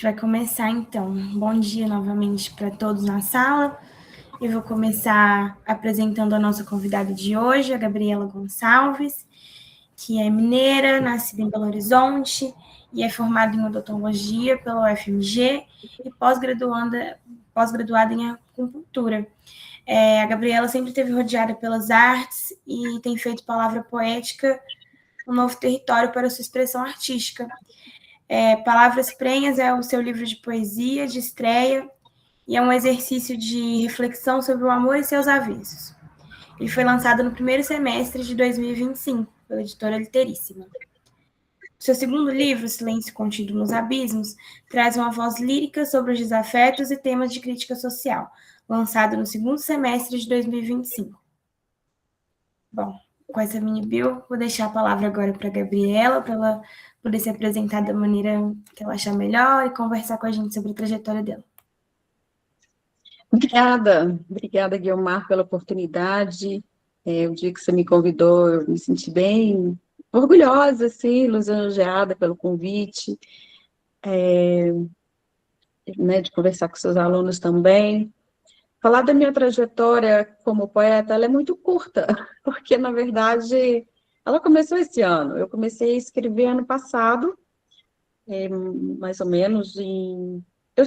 gente vai começar, então. Bom dia novamente para todos na sala. Eu vou começar apresentando a nossa convidada de hoje, a Gabriela Gonçalves, que é mineira, nascida em Belo Horizonte e é formada em odontologia pela UFMG e pós-graduada em acupuntura. A Gabriela sempre esteve rodeada pelas artes e tem feito palavra poética um novo território para sua expressão artística. Palavras Prenhas é o seu livro de poesia, de estreia, e é um exercício de reflexão sobre o amor e seus avisos. Ele foi lançado no primeiro semestre de 2025, pela editora Literíssima. Seu segundo livro, Silêncio Contido nos Abismos, traz uma voz lírica sobre os desafetos e temas de crítica social, lançado no segundo semestre de 2025. Bom, com essa mini bio, vou deixar a palavra agora para a Gabriela, para ela poder se apresentar da maneira que ela achar melhor e conversar com a gente sobre a trajetória dela. Obrigada, Guiomar, pela oportunidade. O dia que você me convidou, eu me senti bem orgulhosa, assim, lisonjeada pelo convite, de conversar com seus alunos também. Falar da minha trajetória como poeta, ela é muito curta, porque, na verdade, ela começou esse ano. Eu comecei a escrever ano passado, mais ou menos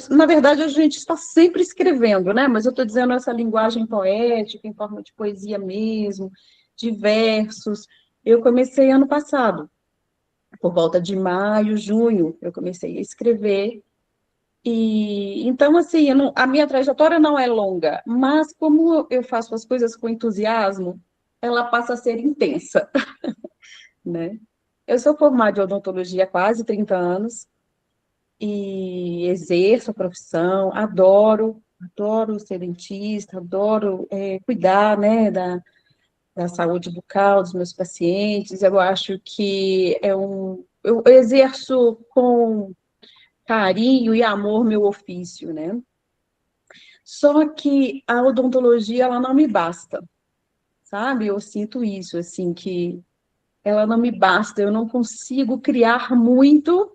na verdade, a gente está sempre escrevendo, né? Mas eu estou dizendo essa linguagem poética, em forma de poesia mesmo, de versos. Eu comecei ano passado, por volta de maio, junho, eu comecei a escrever. E então, assim, a minha trajetória não é longa, mas como eu faço as coisas com entusiasmo, ela passa a ser intensa, né? Eu sou formada em odontologia há quase 30 anos, e exerço a profissão, adoro ser dentista, adoro cuidar, né, da saúde bucal dos meus pacientes. Eu acho que eu exerço com carinho e amor meu ofício, né? Só que a odontologia, ela não me basta, sabe? Eu sinto isso, assim, que ela não me basta, eu não consigo criar muito,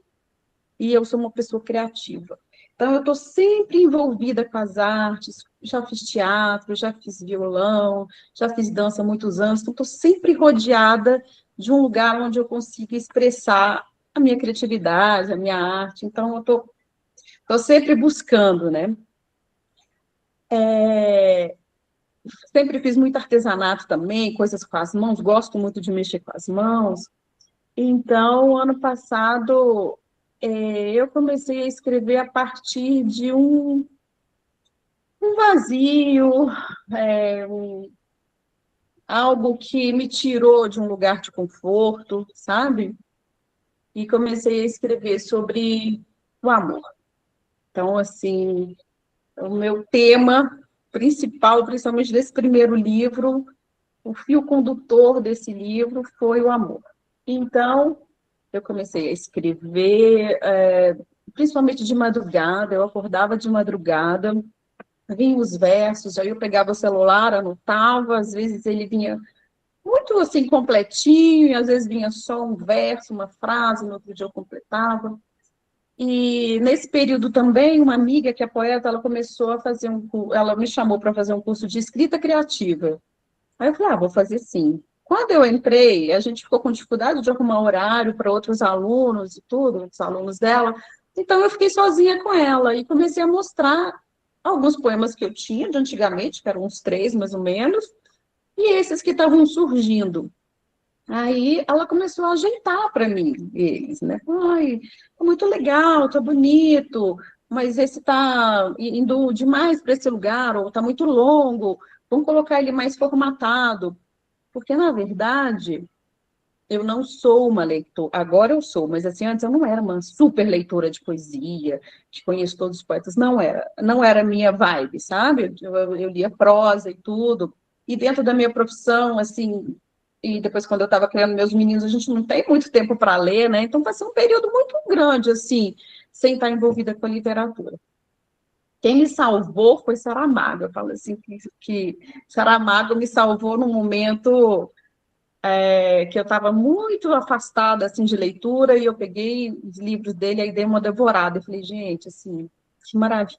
e eu sou uma pessoa criativa. Então, eu estou sempre envolvida com as artes, já fiz teatro, já fiz violão, já fiz dança há muitos anos, então estou sempre rodeada de um lugar onde eu consigo expressar a minha criatividade, a minha arte, então eu estou sempre buscando, né? Sempre fiz muito artesanato também, coisas com as mãos, gosto muito de mexer com as mãos. Então, ano passado, eu comecei a escrever a partir de um vazio, algo que me tirou de um lugar de conforto, sabe? E comecei a escrever sobre o amor. Então, assim, o meu tema principal, principalmente desse primeiro livro, o fio condutor desse livro foi o amor. Então, eu comecei a escrever, principalmente de madrugada, eu acordava de madrugada, vinham os versos, aí eu pegava o celular, anotava, às vezes ele vinha muito assim completinho, e às vezes vinha só um verso, uma frase, no outro dia eu completava. E nesse período também, uma amiga que é poeta, ela começou a fazer ela me chamou para fazer um curso de escrita criativa. Aí eu falei, vou fazer sim. Quando eu entrei, a gente ficou com dificuldade de arrumar horário para outros alunos e tudo, os alunos dela. Então, eu fiquei sozinha com ela e comecei a mostrar alguns poemas que eu tinha de antigamente, que eram uns 3, mais ou menos, e esses que estavam surgindo. Aí, ela começou a ajeitar para mim eles, né? Ai, tá muito legal, tá bonito, mas esse tá indo demais para esse lugar, ou tá muito longo, vamos colocar ele mais formatado. Porque, na verdade, eu não sou uma leitora, agora eu sou, mas assim, antes eu não era uma super leitora de poesia, que conheço todos os poetas, não era a minha vibe, sabe? Eu lia prosa e tudo, e dentro da minha profissão, assim, e depois quando eu estava criando meus meninos, a gente não tem muito tempo para ler, né? Então, passei um período muito grande, assim, sem estar envolvida com a literatura. Quem me salvou foi Saramago, eu falo assim, que Saramago me salvou num momento que eu estava muito afastada, assim, de leitura, e eu peguei os livros dele, aí dei uma devorada, eu falei, gente, assim, que maravilha.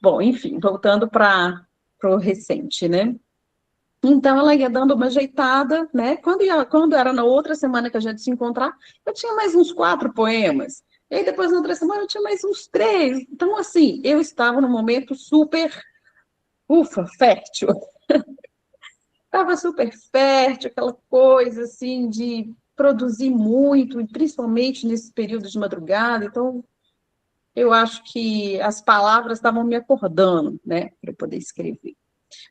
Bom, enfim, voltando para o recente, né? Então, ela ia dando uma ajeitada, né? Quando era na outra semana que a gente se encontrar, eu tinha mais uns 4 poemas. E aí, depois, na outra semana, eu tinha mais uns 3. Então, assim, eu estava num momento super, ufa, fértil. Estava super fértil, aquela coisa, assim, de produzir muito, e principalmente nesse período de madrugada. Então, eu acho que as palavras estavam me acordando, né, para eu poder escrever.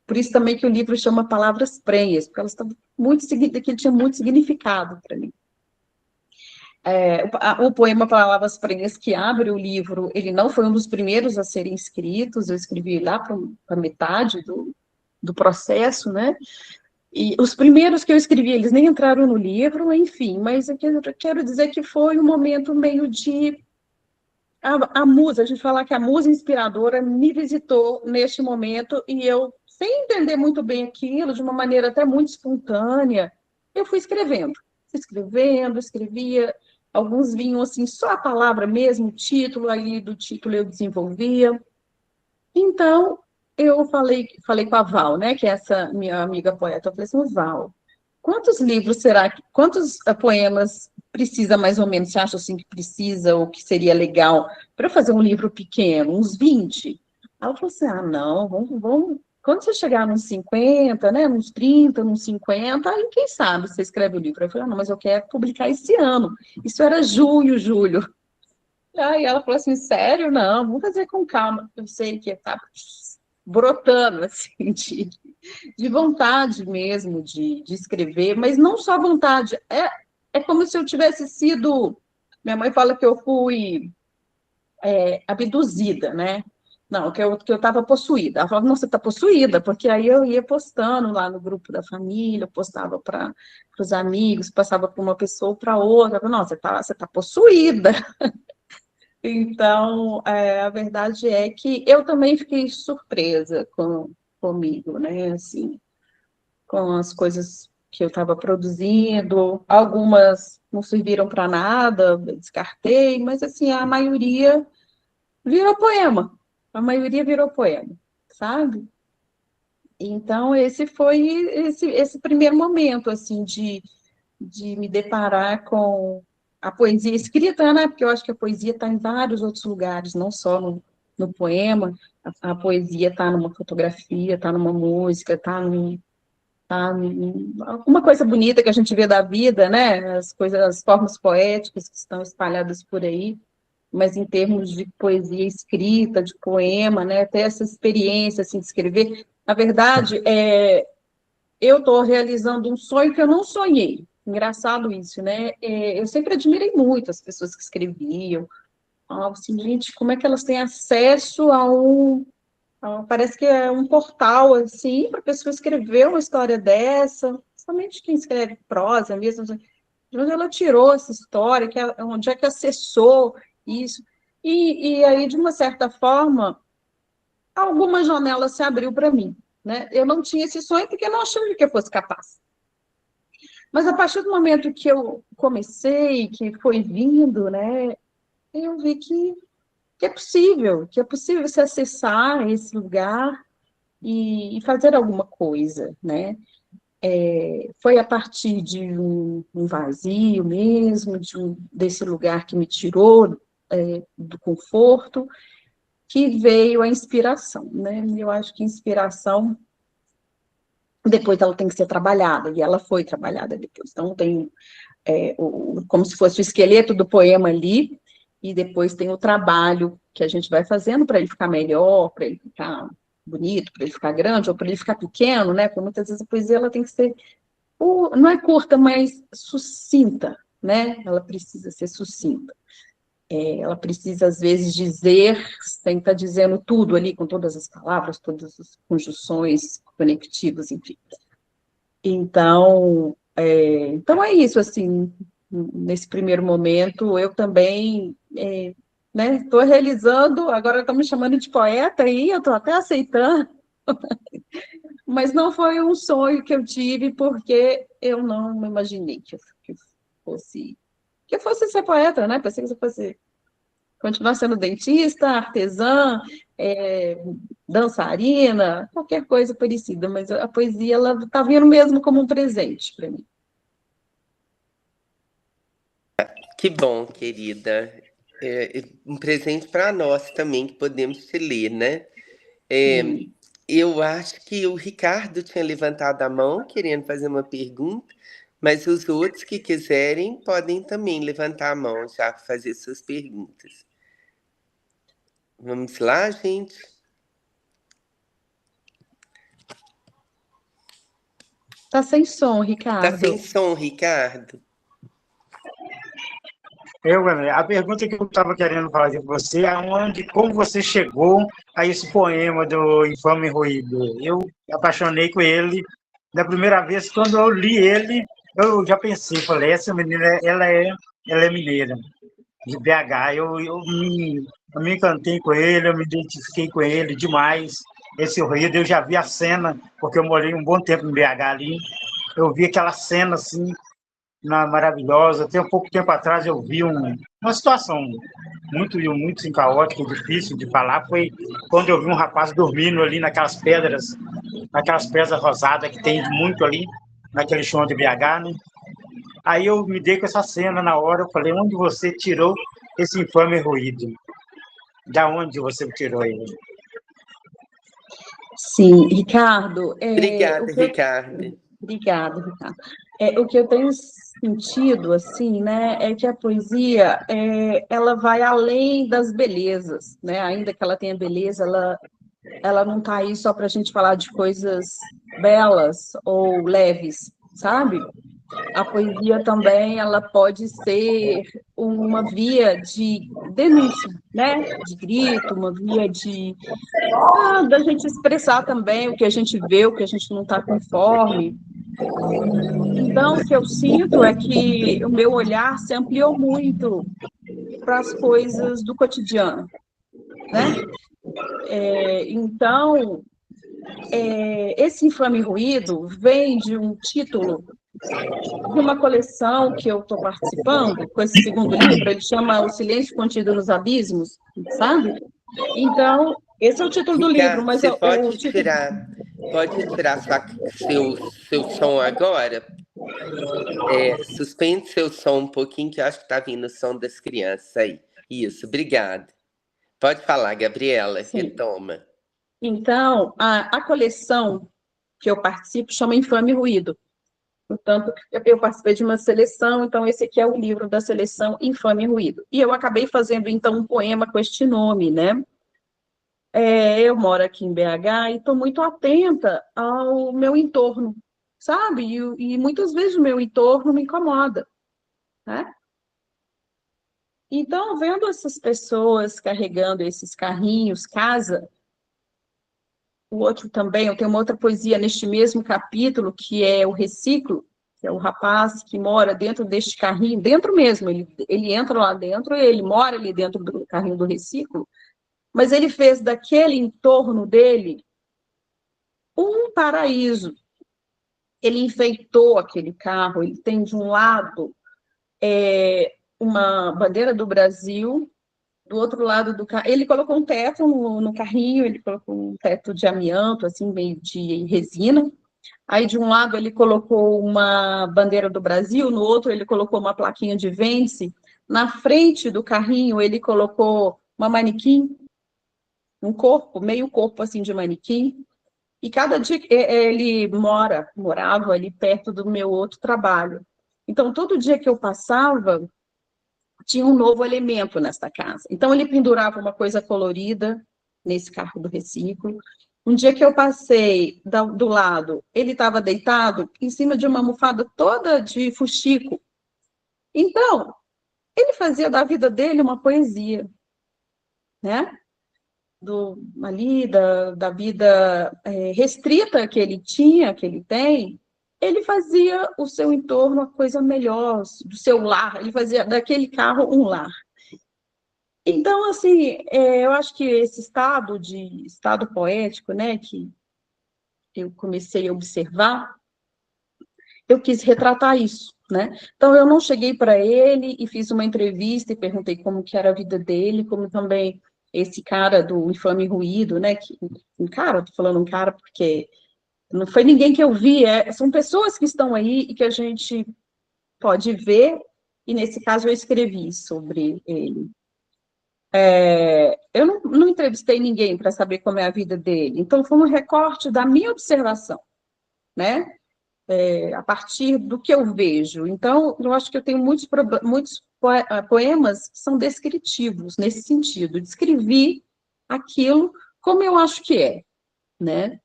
Por isso também que o livro chama Palavras Prenhas, porque elas estavam muito, que tinha muito significado para mim. O poema Palavras Prenhas, que abre o livro, ele não foi um dos primeiros a serem escritos, eu escrevi lá para a metade do processo, né? E os primeiros que eu escrevi, eles nem entraram no livro, enfim, mas eu quero dizer que foi um momento meio de a musa, a gente falar que a musa inspiradora me visitou neste momento e eu, sem entender muito bem aquilo, de uma maneira até muito espontânea, eu fui escrevendo, escrevia, alguns vinham assim, só a palavra mesmo, o título, aí do título eu desenvolvia. Então, eu falei com a Val, né, que é essa minha amiga poeta, eu falei assim, Val, quantos poemas precisa mais ou menos, você acha assim que precisa, ou que seria legal para fazer um livro pequeno, uns 20? Ela falou assim, não, vamos, quando você chegar nos 50, né, nos 30, nos 50, aí quem sabe você escreve o livro. Eu falei, não, mas eu quero publicar esse ano. Isso era junho, julho. Aí ela falou assim, sério? Não, vamos fazer com calma. Eu sei que tá brotando, assim, de vontade mesmo de escrever, mas não só vontade, é como se eu tivesse sido. Minha mãe fala que eu fui abduzida, né? Não, que eu estava possuída. Ela falava, não, você está possuída, porque aí eu ia postando lá no grupo da família, postava para os amigos, passava para uma pessoa para outra. Eu falava, não, você tá possuída. Então, a verdade é que eu também fiquei surpresa comigo, né? Assim, com as coisas que eu estava produzindo. Algumas não serviram para nada, descartei, mas assim, a maioria virou poema. A maioria virou poema, sabe? Então, esse foi esse primeiro momento, assim, de me deparar com a poesia escrita, né? Porque eu acho que a poesia está em vários outros lugares, não só no poema. A poesia está numa fotografia, está numa música, alguma coisa bonita que a gente vê da vida, né? As coisas, as formas poéticas que estão espalhadas por aí, mas em termos de poesia escrita, de poema, né? Ter essa experiência assim, de escrever. Na verdade, eu estou realizando um sonho que eu não sonhei. Engraçado isso, né? Eu sempre admirei muito as pessoas que escreviam. Assim, gente, como é que elas têm acesso parece que é um portal, assim, para a pessoa escrever uma história dessa, somente quem escreve prosa mesmo, de onde ela tirou essa história, onde é que acessou isso. E aí, de uma certa forma, alguma janela se abriu para mim, né? Eu não tinha esse sonho porque eu não achava que eu fosse capaz. Mas a partir do momento que eu comecei, que foi vindo, né, eu vi que é possível se acessar esse lugar e fazer alguma coisa, né? Foi a partir de um vazio mesmo, desse lugar que me tirou do conforto, que veio a inspiração, né? Eu acho que inspiração, depois ela tem que ser trabalhada, e ela foi trabalhada depois. Então, tem como se fosse o esqueleto do poema ali, e depois tem o trabalho que a gente vai fazendo para ele ficar melhor, para ele ficar bonito, para ele ficar grande, ou para ele ficar pequeno, né? Porque muitas vezes a poesia ela tem que ser, não é curta, mas sucinta, né? Ela precisa ser sucinta. Ela precisa, às vezes, dizer, sem estar dizendo tudo ali, com todas as palavras, todas as conjunções conectivas, enfim. Então é isso, assim, nesse primeiro momento, eu também, né, estou realizando, agora estão me chamando de poeta aí, eu estou até aceitando, Mas não foi um sonho que eu tive, porque eu não me imaginei que eu fosse ser poeta, né? Pensei que eu fosse continuar sendo dentista, artesã, é, dançarina, qualquer coisa parecida, mas a poesia, ela está vindo mesmo como um presente para mim. Que bom, querida. Um presente para nós também, que podemos te ler, né? Eu acho que o Ricardo tinha levantado a mão, querendo fazer uma pergunta, mas os outros que quiserem podem também levantar a mão já para fazer suas perguntas. Vamos lá, gente? Tá sem som, Tá Ricardo. sem som, Ricardo? A pergunta que eu estava querendo fazer para você é como você chegou a esse poema do Infame Ruído. Eu me apaixonei com ele. Da primeira vez, quando eu li ele, eu já pensei, falei, essa menina, ela é mineira, de BH. Eu me encantei com ele, eu me identifiquei com ele demais. Esse ruído, eu já vi a cena, porque eu morei um bom tempo em BH ali. Eu vi aquela cena assim, maravilhosa. Até um pouco tempo atrás eu vi uma situação muito assim, caótica, difícil de falar, foi quando eu vi um rapaz dormindo ali naquelas pedras rosadas que tem muito ali, naquele chão de BH, né? Aí eu me dei com essa cena na hora, eu falei, onde você tirou esse infame ruído? Da onde você tirou ele? Sim, Ricardo. Obrigada, Ricardo. Obrigada, Ricardo. O que eu tenho sentido, assim, né, é que a poesia, ela vai além das belezas, né? Ainda que ela tenha beleza, ela não está aí só para a gente falar de coisas belas ou leves, sabe? A poesia também, ela pode ser uma via de denúncia, né? De grito, uma via da gente expressar também o que a gente vê, o que a gente não está conforme. Então, o que eu sinto é que o meu olhar se ampliou muito para as coisas do cotidiano, né? Então, esse Infame Ruído vem de um título de uma coleção que eu estou participando, com esse segundo livro, ele chama O Silêncio Contido nos Abismos, sabe? Então, esse é o título do livro, Ricardo, mas você o título... pode tirar seu som agora? Suspende seu som um pouquinho, que eu acho que tá vindo o som das crianças aí. Isso, obrigada. Pode falar, Gabriela, Sim. retoma. Então, a coleção que eu participo chama Infame Ruído. Portanto, eu participei de uma seleção, então esse aqui é o livro da seleção Infame Ruído. E eu acabei fazendo, então, um poema com este nome, né? Eu moro aqui em BH e estou muito atenta ao meu entorno, sabe? E muitas vezes o meu entorno me incomoda, né? Então, vendo essas pessoas carregando esses carrinhos, casa, o outro também, eu tenho uma outra poesia neste mesmo capítulo, que é o Reciclo, que é o rapaz que mora dentro deste carrinho, dentro mesmo, ele entra lá dentro, ele mora ali dentro do carrinho do reciclo, mas ele fez daquele entorno dele um paraíso. Ele enfeitou aquele carro, ele tem de um lado uma bandeira do Brasil, do outro lado do carro, ele colocou um teto no carrinho, ele colocou um teto de amianto, assim, meio de resina. Aí, de um lado, ele colocou uma bandeira do Brasil, no outro, ele colocou uma plaquinha de Vence. Na frente do carrinho, ele colocou uma manequim, um corpo, meio corpo, assim, de manequim. E cada dia ele morava ali perto do meu outro trabalho. Então, todo dia que eu passava, tinha um novo elemento nesta casa. Então, ele pendurava uma coisa colorida nesse carro do reciclo. Um dia que eu passei do lado, ele estava deitado em cima de uma almofada toda de fuxico. Então, ele fazia da vida dele uma poesia, né? Da vida restrita que ele tinha, que ele tem, ele fazia o seu entorno a coisa melhor, do seu lar, ele fazia daquele carro um lar. Então, assim, eu acho que esse estado poético, né, que eu comecei a observar, eu quis retratar isso, né? Então, eu não cheguei para ele e fiz uma entrevista e perguntei como que era a vida dele, como também esse cara do Infame Ruído, né? Um cara, tô falando um cara porque não foi ninguém que eu vi, são pessoas que estão aí e que a gente pode ver, e nesse caso eu escrevi sobre ele. Eu não entrevistei ninguém para saber como é a vida dele, então foi um recorte da minha observação, né? A partir do que eu vejo. Então, eu acho que eu tenho muitos poemas que são descritivos, nesse sentido. Descrevi aquilo como eu acho que é, né?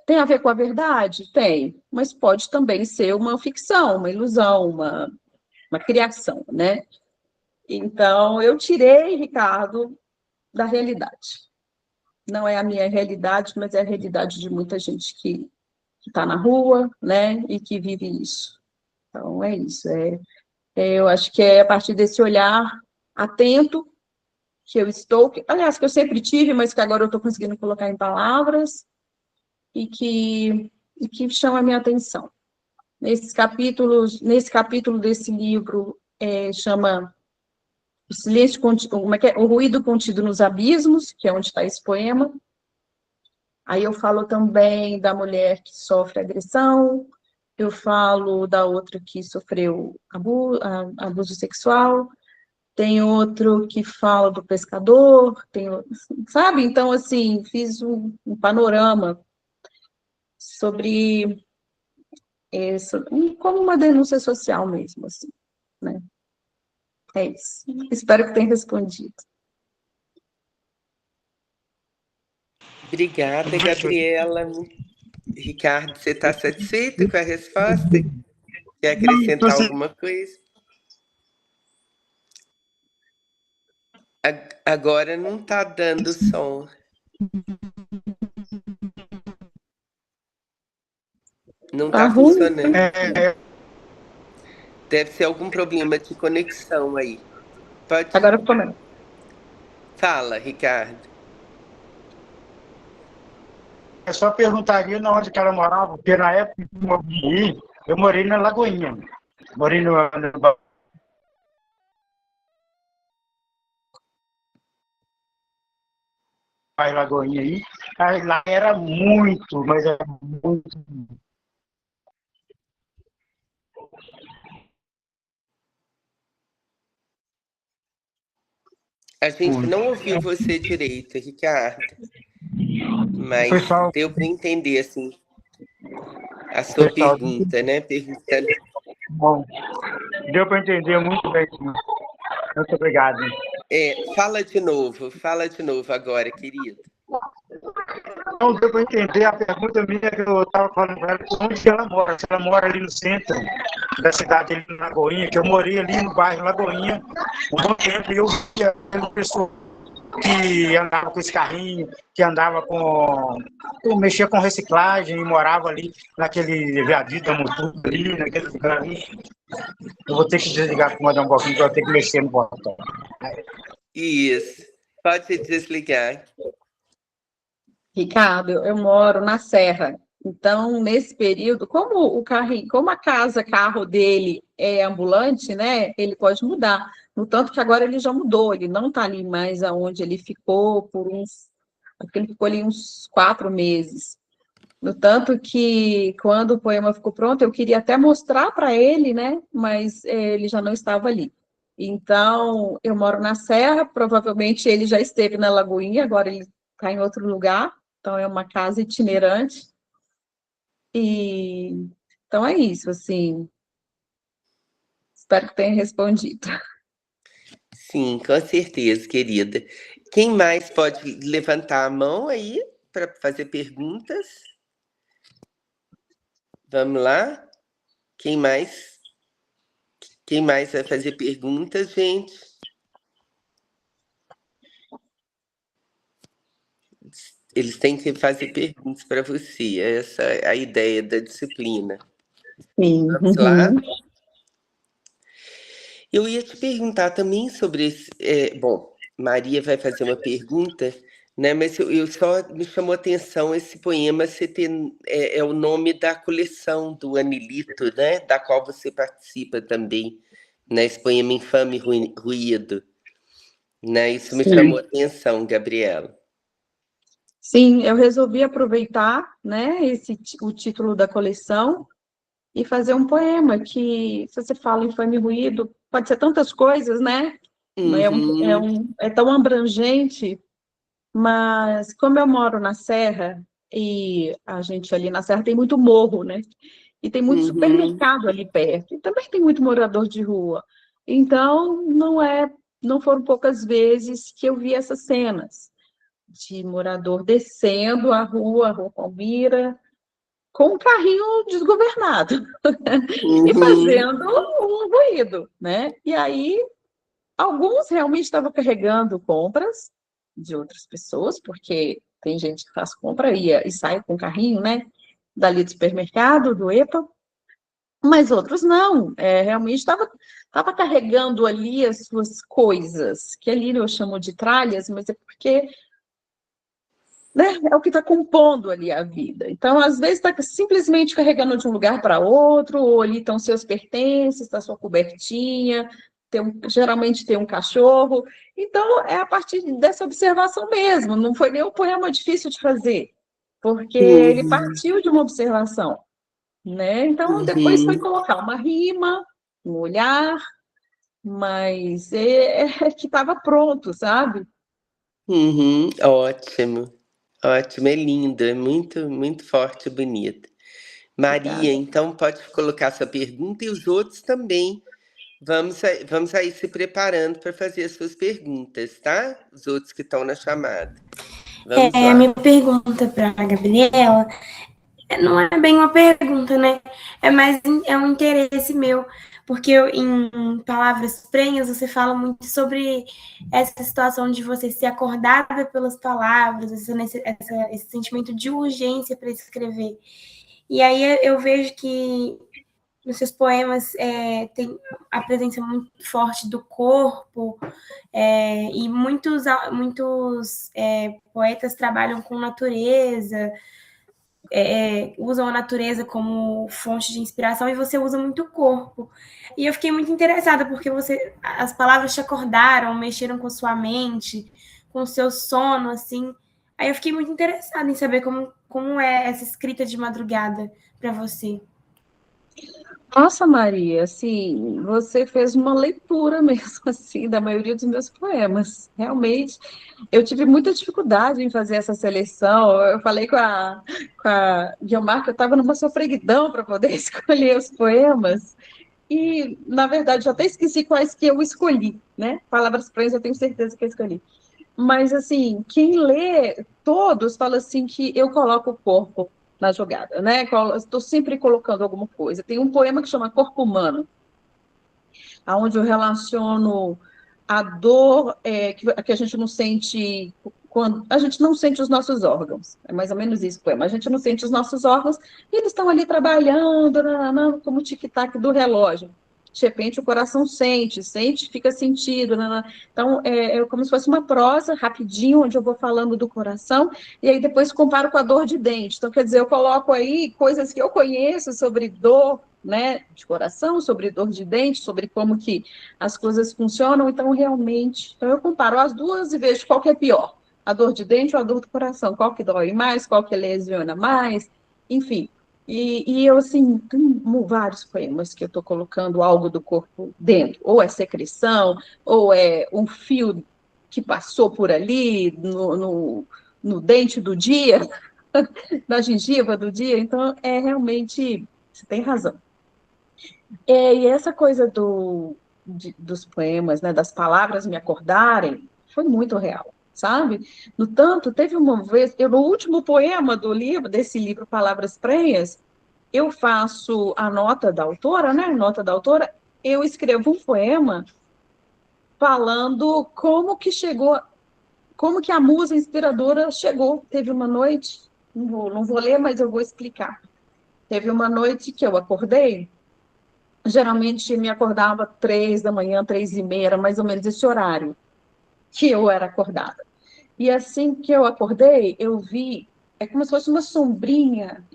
Tem a ver com a verdade? Tem, mas pode também ser uma ficção, uma ilusão, uma criação, né? Então, eu tirei, Ricardo, da realidade. Não é a minha realidade, mas é a realidade de muita gente que está na rua, né, e que vive isso. Então, é isso. Eu acho que é a partir desse olhar atento que eu estou, aliás, que eu sempre tive, mas que agora eu estou conseguindo colocar em palavras, e que chama a minha atenção. Nesse capítulo desse livro, chama O Silêncio, o Ruído Contido nos Abismos, que é onde está esse poema. Aí eu falo também da mulher que sofre agressão, eu falo da outra que sofreu abuso sexual, tem outro que fala do pescador, sabe? Então, assim, fiz um panorama sobre isso, como uma denúncia social mesmo, assim, né? É isso. Espero que tenha respondido. Obrigada, Gabriela. Ricardo, você está satisfeito com a resposta? Quer acrescentar alguma coisa? Agora não está dando som. Não está funcionando. Deve ser algum problema de conexão aí. Pode... Agora começa. Fala, Ricardo. Eu só perguntaria onde que ela morava, porque na época que eu morei na Lagoinha. Morei no bairro Lagoinha aí. Aí lá era muito, mas era muito. A gente não ouviu você direito, Ricardo. Mas pessoal, deu para entender, assim, a sua pergunta, né? Perguntando... Bom, deu para entender muito bem. Muito obrigado. Fala de novo agora, querido. Não deu para entender a pergunta minha que eu estava falando para ela, onde ela mora. Se ela mora ali no centro da cidade, ali na Lagoinha, que eu morei ali no bairro Lagoinha um bom tempo, e eu via uma pessoa que andava com esse carrinho, que andava mexia com reciclagem e morava ali naquele viaduto da Mutuca ali, naquele lugar ali. Eu vou ter que desligar para mandar um pouquinho, que eu vou ter que mexer no botão. Isso. Pode desligar. Ricardo, eu moro na Serra. Então, nesse período, como a carro dele é ambulante, né? Ele pode mudar. No tanto que agora ele já mudou, ele não está ali mais aonde ele ficou acho que ele ficou ali uns 4 meses. No tanto que, quando o poema ficou pronto, eu queria até mostrar para ele, né? Mas ele já não estava ali. Então, eu moro na Serra, provavelmente ele já esteve na Lagoinha, agora ele está em outro lugar, então é uma casa itinerante. Então é isso, assim. Espero que tenha respondido. Sim, com certeza, querida. Quem mais pode levantar a mão aí para fazer perguntas? Vamos lá? Quem mais vai fazer perguntas, gente? Eles têm que fazer perguntas para você. Essa é a ideia da disciplina. Sim. Vamos lá? Eu ia te perguntar também sobre esse... Bom, Maria vai fazer uma pergunta né? Mas eu só me chamou a atenção esse poema, você tem, é o nome da coleção do Anilito, né? Da qual você participa também, né? Esse poema Infame Ruído, né? Isso me chamou a Sim. atenção, Gabriela. Sim, eu resolvi aproveitar, né, o título da coleção e fazer um poema que, se você fala infame e ruído, pode ser tantas coisas, né? Uhum, É tão abrangente, mas como eu moro na Serra, e a gente ali na Serra tem muito morro, né? E tem muito uhum, supermercado ali perto, e também tem muito morador de rua. Então, não foram poucas vezes que eu vi essas cenas de morador descendo a Rua Palmira, com um carrinho desgovernado e uhum, fazendo um ruído, né? E aí, alguns realmente estavam carregando compras de outras pessoas, porque tem gente que faz compra e sai com o carrinho, né? Dali do supermercado, do EPA, mas outros não. Realmente estava carregando ali as suas coisas, que ali eu chamo de tralhas, mas é porque, né, é o que está compondo ali a vida. Então, às vezes, está simplesmente carregando de um lugar para outro, ou ali estão seus pertences, está sua cobertinha, geralmente tem um cachorro. Então, é a partir dessa observação mesmo, não foi nem um poema difícil de fazer, porque ele uhum, partiu de uma observação, né? Então, depois foi uhum, colocar uma rima, um olhar, mas é que estava pronto, sabe? uhum. Ótimo, ótimo, é lindo, é muito, muito forte e bonito. Maria, Obrigada. então pode colocar sua pergunta e os outros também. Vamos aí se preparando para fazer as suas perguntas, tá? Os outros que estão na chamada. Vamos A lá. minha pergunta para a Gabriela não é bem uma pergunta, né? É um interesse meu, porque em Palavras Prenhas você fala muito sobre essa situação de você ser acordada pelas palavras, esse sentimento de urgência para escrever. E aí eu vejo que nos seus poemas tem a presença muito forte do corpo, e muitos poetas trabalham com natureza, usam a natureza como fonte de inspiração e você usa muito o corpo. E eu fiquei muito interessada porque as palavras te acordaram, mexeram com sua mente, com o seu sono, assim. Aí eu fiquei muito interessada em saber como é essa escrita de madrugada para você. Nossa, Maria, assim, você fez uma leitura mesmo, assim, da maioria dos meus poemas. Realmente, eu tive muita dificuldade em fazer essa seleção. Eu falei com a Guiomar que eu estava numa sofreguidão para poder escolher os poemas. E, na verdade, eu até esqueci quais que eu escolhi, né? Palavras Prenhas, eu tenho certeza que eu escolhi. Mas, assim, quem lê todos fala assim que eu coloco o corpo na jogada, né? Estou sempre colocando alguma coisa. Tem um poema que chama Corpo Humano, onde eu relaciono a dor que a gente não sente quando a gente não sente os nossos órgãos. É mais ou menos isso, poema. A gente não sente os nossos órgãos e eles estão ali trabalhando, como o tic-tac do relógio. De repente o coração sente, fica sentido. Então, é como se fosse uma prosa rapidinho, onde eu vou falando do coração, e aí depois comparo com a dor de dente. Então, quer dizer, eu coloco aí coisas que eu conheço sobre dor, né, de coração, sobre dor de dente, sobre como que as coisas funcionam. Então, realmente, eu comparo as duas e vejo qual que é pior, a dor de dente ou a dor do coração, qual que dói mais, qual que lesiona mais, enfim. E eu, assim, tenho vários poemas que eu estou colocando algo do corpo dentro, ou é secreção, ou é um fio que passou por ali no dente do dia, na gengiva do dia. Então, realmente, você tem razão. E essa coisa dos poemas, né, das palavras me acordarem, foi muito real, sabe? No tanto, teve uma vez, no último poema desse livro Palavras Prenhas, eu faço a nota da autora, né? Nota da autora, eu escrevo um poema falando como que a musa inspiradora chegou. Teve uma noite, não vou ler, mas eu vou explicar. Teve uma noite que eu acordei. Geralmente me acordava 3 da manhã, 3h30, era mais ou menos esse horário que eu era acordada. E assim que eu acordei, eu vi, é como se fosse uma sombrinha,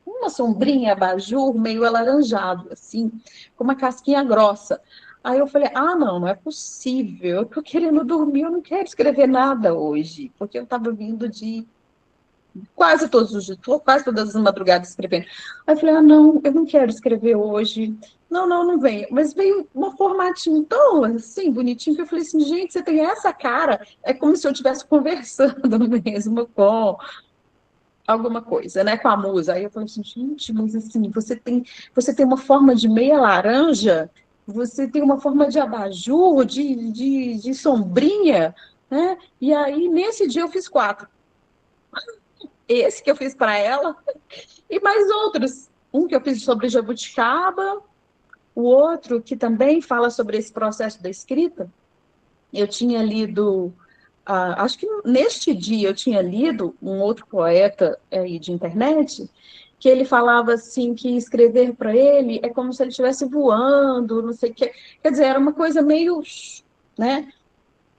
uma sombrinha abajur, meio alaranjado, assim, com uma casquinha grossa. Aí eu falei, não, não é possível, eu tô querendo dormir, eu não quero escrever nada hoje, porque eu estava vindo de quase todos os dias, quase todas as madrugadas escrevendo. Aí eu falei, não, eu não quero escrever hoje. Não, não, não venho. Mas veio um formatinho tão, assim, bonitinho, que eu falei assim, gente, você tem essa cara. É como se eu estivesse conversando mesmo com alguma coisa, né, com a musa. Aí eu falei assim, gente, mas assim, você tem uma forma de meia laranja, você tem uma forma de abajur, de sombrinha, né? E aí, nesse dia, eu fiz 4. Esse que eu fiz para ela, e mais outros. Um que eu fiz sobre jabuticaba, o outro que também fala sobre esse processo da escrita. Eu tinha lido, acho que neste dia eu tinha lido um outro poeta aí de internet, que ele falava assim que escrever para ele é como se ele estivesse voando, não sei o quê. Quer dizer, era uma coisa meio, né?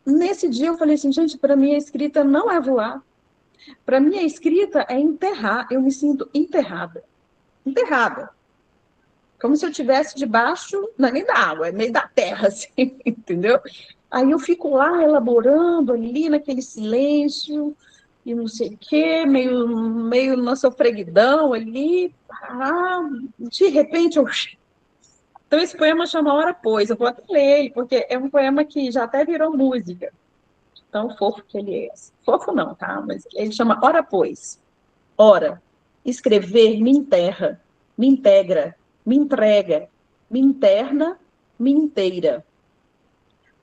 Nesse dia eu falei assim, gente, para mim a escrita não é voar. Para mim a escrita é enterrar. Eu me sinto enterrada. Enterrada. Como se eu estivesse debaixo, não é nem da água, é meio da terra, assim, entendeu? Aí eu fico lá elaborando ali naquele silêncio e não sei o quê, meio na sofreguidão ali. De repente eu. Então esse poema chama Hora Pois. Eu vou até ler ele, porque é um poema que já até virou música. Tão fofo que ele é. Fofo não, tá? Mas ele chama Hora Pois. Ora, escrever me enterra, me integra, me entrega, me interna, me inteira.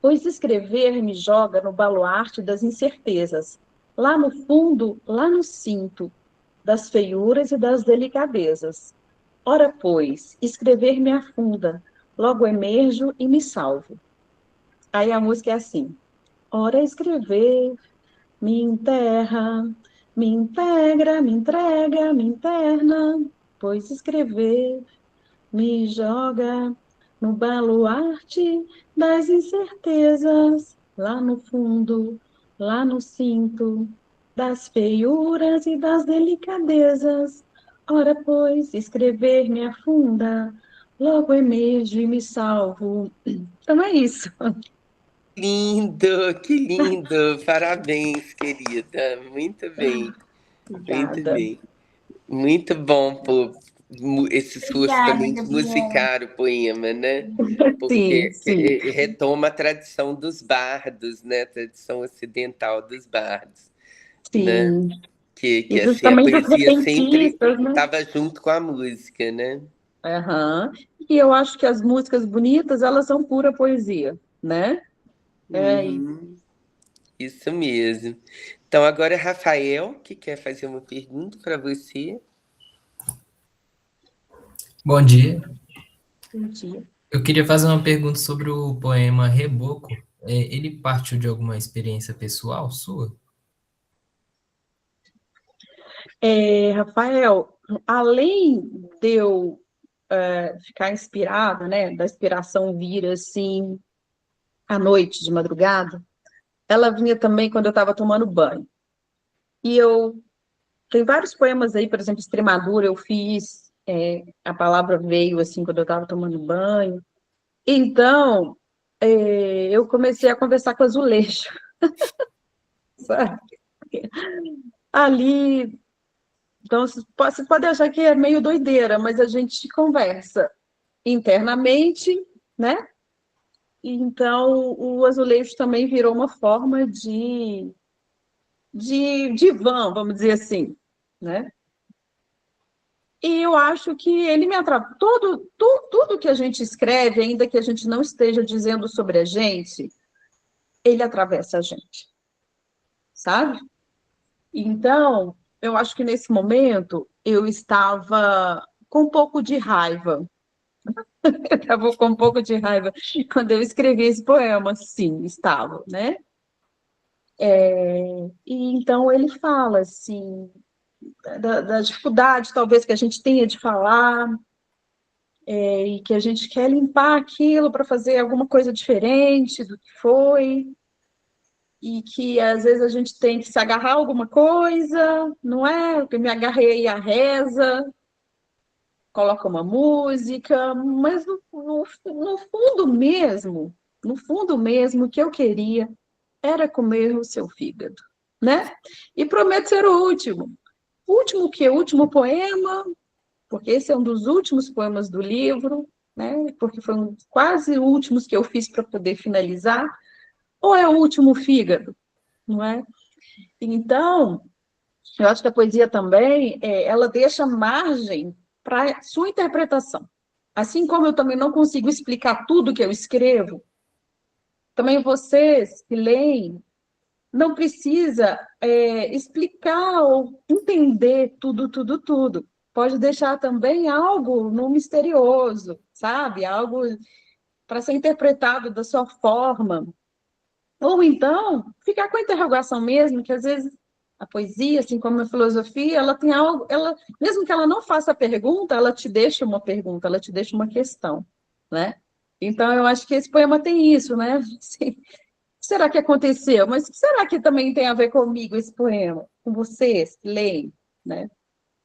Pois escrever me joga no baluarte das incertezas, lá no fundo, lá no cinto, das feiuras e das delicadezas. Ora, pois, escrever me afunda, logo emerjo e me salvo. Aí a música é assim. Ora, escrever me enterra, me integra, me entrega, me interna, pois escrever me joga no baluarte das incertezas, lá no fundo, lá no cinto, das feiuras e das delicadezas. Ora, pois, escrever me afunda, logo emerjo e me salvo. Então é isso. Lindo, que lindo! Parabéns, querida. Muito bem, muito Obrigada. bem. Muito bom, pô, esse esforço Obrigada, também de Gabriela. musicar o poema, né? Sim, Porque sim, retoma a tradição dos bardos, né? A tradição ocidental dos bardos, né? sim. Que E assim, a justamente os poesia sempre repentistas, né? estava junto com a música, né? Aham. E eu acho que as músicas bonitas, elas são pura poesia, né? É isso. Uhum, isso mesmo. Então, agora é Rafael, que quer fazer uma pergunta para você. Bom dia. Entendi. Eu queria fazer uma pergunta sobre o poema Reboco. Ele partiu de alguma experiência pessoal sua? Rafael, além de eu ficar inspirada, né, da inspiração vir assim à noite, de madrugada, ela vinha também quando eu estava tomando banho. E eu tem vários poemas aí, por exemplo, Extremadura, eu fiz, a palavra veio assim quando eu estava tomando banho. Então, eu comecei a conversar com azulejo, sabe? Ali, então, você pode achar que é meio doideira, mas a gente conversa internamente, né? Então, o azulejo também virou uma forma de divã, vamos dizer assim, né? E eu acho que ele me atrapalha. Tudo que a gente escreve, ainda que a gente não esteja dizendo sobre a gente, ele atravessa a gente, sabe? Então, eu acho que nesse momento eu estava com um pouco de raiva. Eu estava com um pouco de raiva quando eu escrevi esse poema, sim, estava, né? E então ele fala assim da dificuldade talvez que a gente tenha de falar, e que a gente quer limpar aquilo para fazer alguma coisa diferente do que foi. e que às vezes a gente tem que se agarrar a alguma coisa, não é? Eu me agarrei à reza, coloca uma música, mas no fundo mesmo, o que eu queria era comer o seu fígado, né? E prometo ser o último. O último o quê? O último poema, porque esse é um dos últimos poemas do livro, né? Porque foi quase últimos que eu fiz para poder finalizar, ou é o último fígado, não é? Então, eu acho que a poesia também, ela deixa margem para sua interpretação. Assim como eu também não consigo explicar tudo que eu escrevo, também vocês que leem não precisa explicar ou entender tudo. Pode deixar também algo no misterioso, sabe? Algo para ser interpretado da sua forma. Ou então, ficar com a interrogação mesmo, que às vezes a poesia, assim como a filosofia, ela tem algo, mesmo que ela não faça a pergunta, ela te deixa uma pergunta, ela te deixa uma questão, né? Então, eu acho que esse poema tem isso, né? Assim, o que será que aconteceu? Mas o que será que também tem a ver comigo, esse poema? Com vocês que leem, né?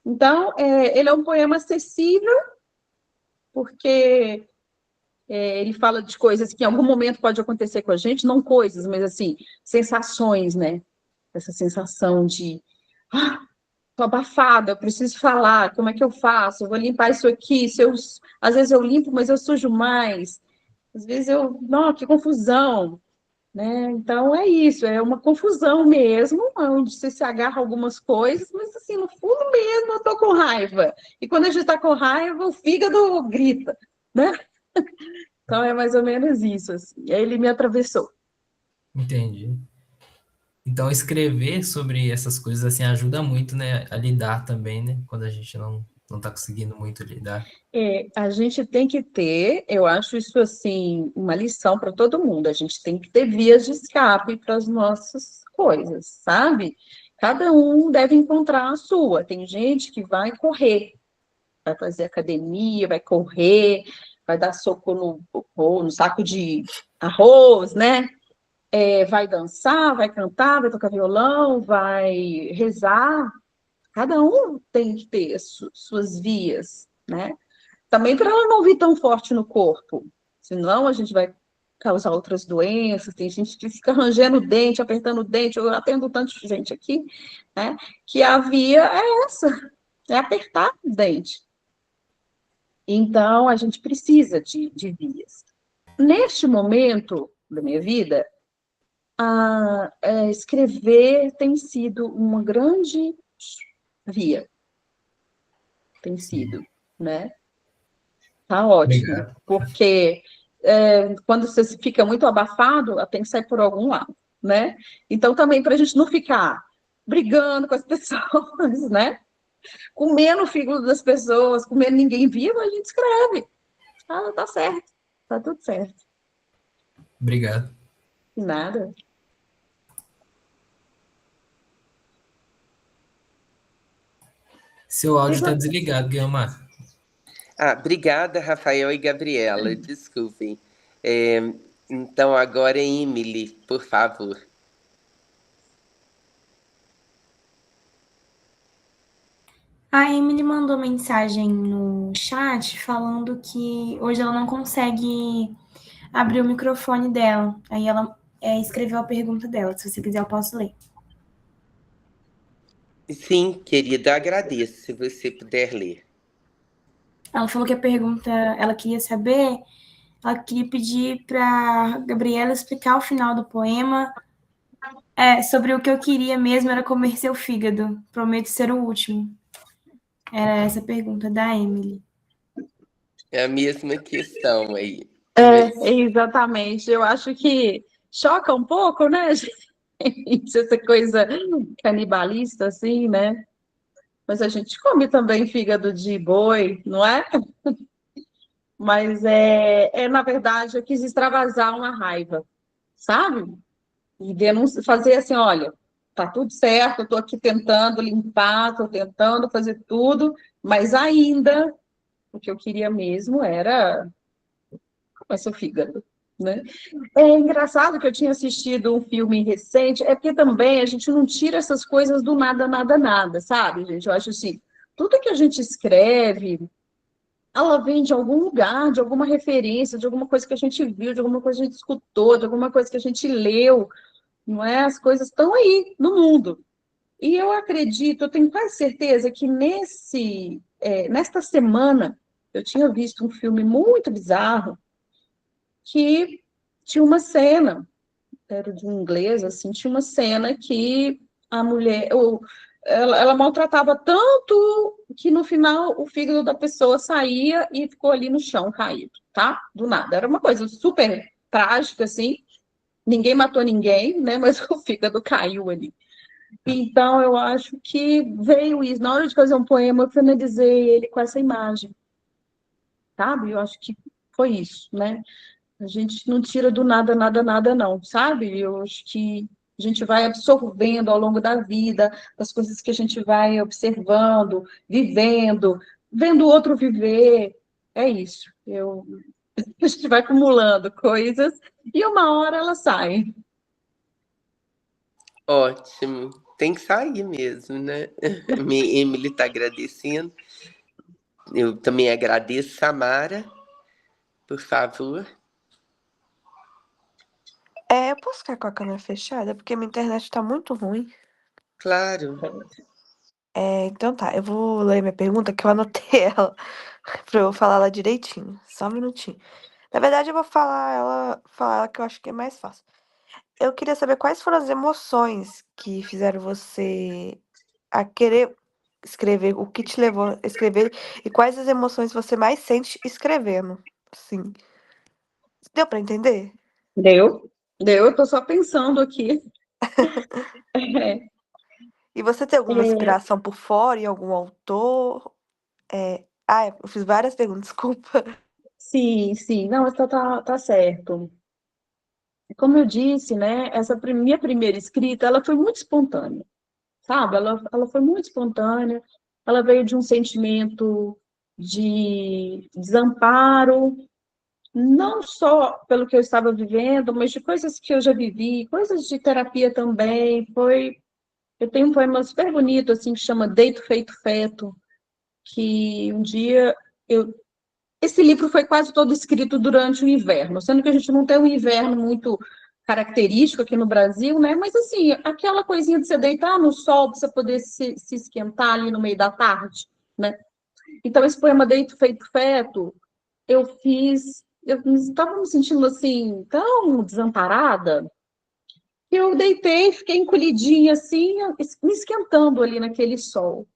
Então, ele é um poema acessível, porque ele fala de coisas que em algum momento pode acontecer com a gente, não coisas, mas assim, sensações, né? Essa sensação de tô abafada, eu preciso falar, como é que eu faço? Eu vou limpar isso aqui, às vezes eu limpo, mas eu sujo mais. Às vezes não, que confusão, né? Então é isso, é uma confusão mesmo, onde você se agarra a algumas coisas, mas assim, no fundo mesmo eu tô com raiva. E quando a gente tá com raiva, o fígado grita, né? Então é mais ou menos isso, assim. E aí ele me atravessou. Entendi. Então, escrever sobre essas coisas assim ajuda muito, né, a lidar também, né, quando a gente não está conseguindo muito lidar. A gente tem que ter, eu acho isso assim, uma lição para todo mundo. A gente tem que ter vias de escape para as nossas coisas, sabe? Cada um deve encontrar a sua. Tem gente que vai correr, vai fazer academia, vai correr, vai dar soco no saco de arroz, né? Vai dançar, vai cantar, vai tocar violão, vai rezar. Cada um tem que ter suas vias, né? Também para ela não vir tão forte no corpo, senão a gente vai causar outras doenças. Tem gente que fica rangendo o dente, apertando o dente. Eu atendo tanta gente aqui, né? Que a via é essa, é apertar o dente. Então, a gente precisa de vias. Neste momento da minha vida, escrever tem sido uma grande via. Tem sido, né? Tá ótimo, Obrigado. porque quando você fica muito abafado, tem que sair por algum lado, né? Então, também para a gente não ficar brigando com as pessoas, né? Comendo o fígado das pessoas, comendo ninguém vivo, a gente escreve. Tá certo, tá tudo certo. Obrigado. Nada. Seu áudio está desligado, Guilmar. Obrigada, Rafael e Gabriela. Desculpem. Então, agora é Emily, por favor. A Emily mandou mensagem no chat falando que hoje ela não consegue abrir o microfone dela. Aí ela escreveu a pergunta dela. Se você quiser, eu posso ler. Sim, querida, agradeço se você puder ler. Ela falou que a pergunta, ela queria pedir para Gabriela explicar o final do poema. Sobre o que eu queria mesmo era comer seu fígado. Prometo ser o último. Era essa a pergunta da Emily. É a mesma questão aí. Exatamente. Eu acho que choca um pouco, né, gente? Essa coisa canibalista, assim, né? Mas a gente come também fígado de boi, não é? Mas na verdade, eu quis extravasar uma raiva, sabe? E fazer assim, olha, tá tudo certo, eu tô aqui tentando limpar, tô tentando fazer tudo, mas ainda o que eu queria mesmo era comer seu fígado, né? É engraçado que eu tinha assistido um filme recente, é porque também a gente não tira essas coisas do nada, nada, nada, sabe, gente? Eu acho assim, tudo que a gente escreve, ela vem de algum lugar, de alguma referência, de alguma coisa que a gente viu, de alguma coisa que a gente escutou, de alguma coisa que a gente leu, não é? As coisas estão aí no mundo. E eu acredito, eu tenho quase certeza que nesta semana eu tinha visto um filme muito bizarro que tinha uma cena, era de um inglês, assim, tinha uma cena que a mulher, ela maltratava tanto que no final o fígado da pessoa saía e ficou ali no chão caído, tá? Do nada. Era uma coisa super trágica, assim. Ninguém matou ninguém, né? Mas o fígado caiu ali. Então, eu acho que veio isso. Na hora de fazer um poema, eu finalizei ele com essa imagem, sabe? Eu acho que foi isso, né? A gente não tira do nada, nada, nada, não, sabe? Eu acho que a gente vai absorvendo ao longo da vida, das coisas que a gente vai observando, vivendo, vendo o outro viver. É isso. A gente vai acumulando coisas e uma hora ela sai. Ótimo. Tem que sair mesmo, né? Emily está agradecendo. Eu também agradeço, Samara, por favor. Eu posso ficar com a câmera fechada? Porque minha internet tá muito ruim. Claro. Então tá, eu vou ler minha pergunta, que eu anotei ela, pra eu falar ela direitinho. Só um minutinho. Na verdade, eu vou falar ela que eu acho que é mais fácil. Eu queria saber quais foram as emoções que fizeram você a querer escrever, o que te levou a escrever e quais as emoções você mais sente escrevendo. Sim. Deu pra entender? Deu? Deu, eu tô só pensando aqui. É, E você tem alguma é, inspiração por fora em algum autor? Eu fiz várias perguntas, desculpa. sim, sim, não, mas tá certo. Como eu disse, né, essa minha primeira escrita, ela foi muito espontânea, sabe? Ela foi muito espontânea, ela veio de um sentimento de desamparo, não só pelo que eu estava vivendo, mas de coisas que eu já vivi, coisas de terapia também. Eu tenho um poema super bonito, assim, que chama Deito Feito Feto, que um dia esse livro foi quase todo escrito durante o inverno, sendo que a gente não tem um inverno muito característico aqui no Brasil, né? Mas, assim, aquela coisinha de você deitar no sol para você poder se esquentar ali no meio da tarde, né? Então, esse poema Deito Feito Feto, eu estava me sentindo, assim, tão desamparada, que eu deitei, fiquei encolhidinha, assim, me esquentando ali naquele sol.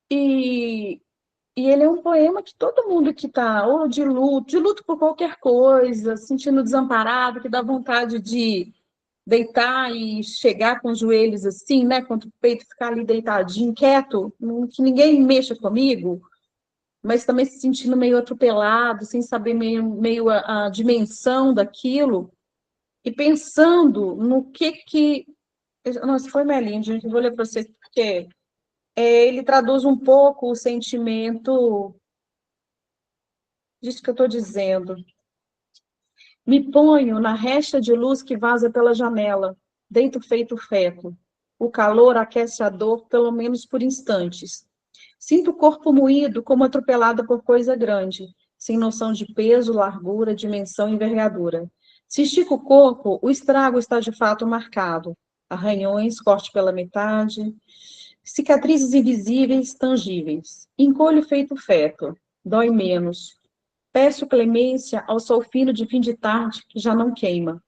E E ele é um poema que todo mundo que está ou de luto por qualquer coisa, sentindo desamparado, que dá vontade de deitar e chegar com os joelhos assim, né, contra o peito, ficar ali deitadinho, quieto, que ninguém mexa comigo, mas também se sentindo meio atropelado, sem saber meio a dimensão daquilo, e pensando no que... Nossa, foi Melinda, gente, eu vou ler para vocês, porque ele traduz um pouco o sentimento disso que eu estou dizendo. Me ponho na resta de luz que vaza pela janela, deito feito feto. O calor aquece a dor, pelo menos por instantes. Sinto o corpo moído como atropelada por coisa grande, sem noção de peso, largura, dimensão e envergadura. Se estico o corpo, o estrago está de fato marcado. Arranhões, corte pela metade, cicatrizes invisíveis, tangíveis. Encolho feito feto, dói menos. Peço clemência ao sol fino de fim de tarde que já não queima.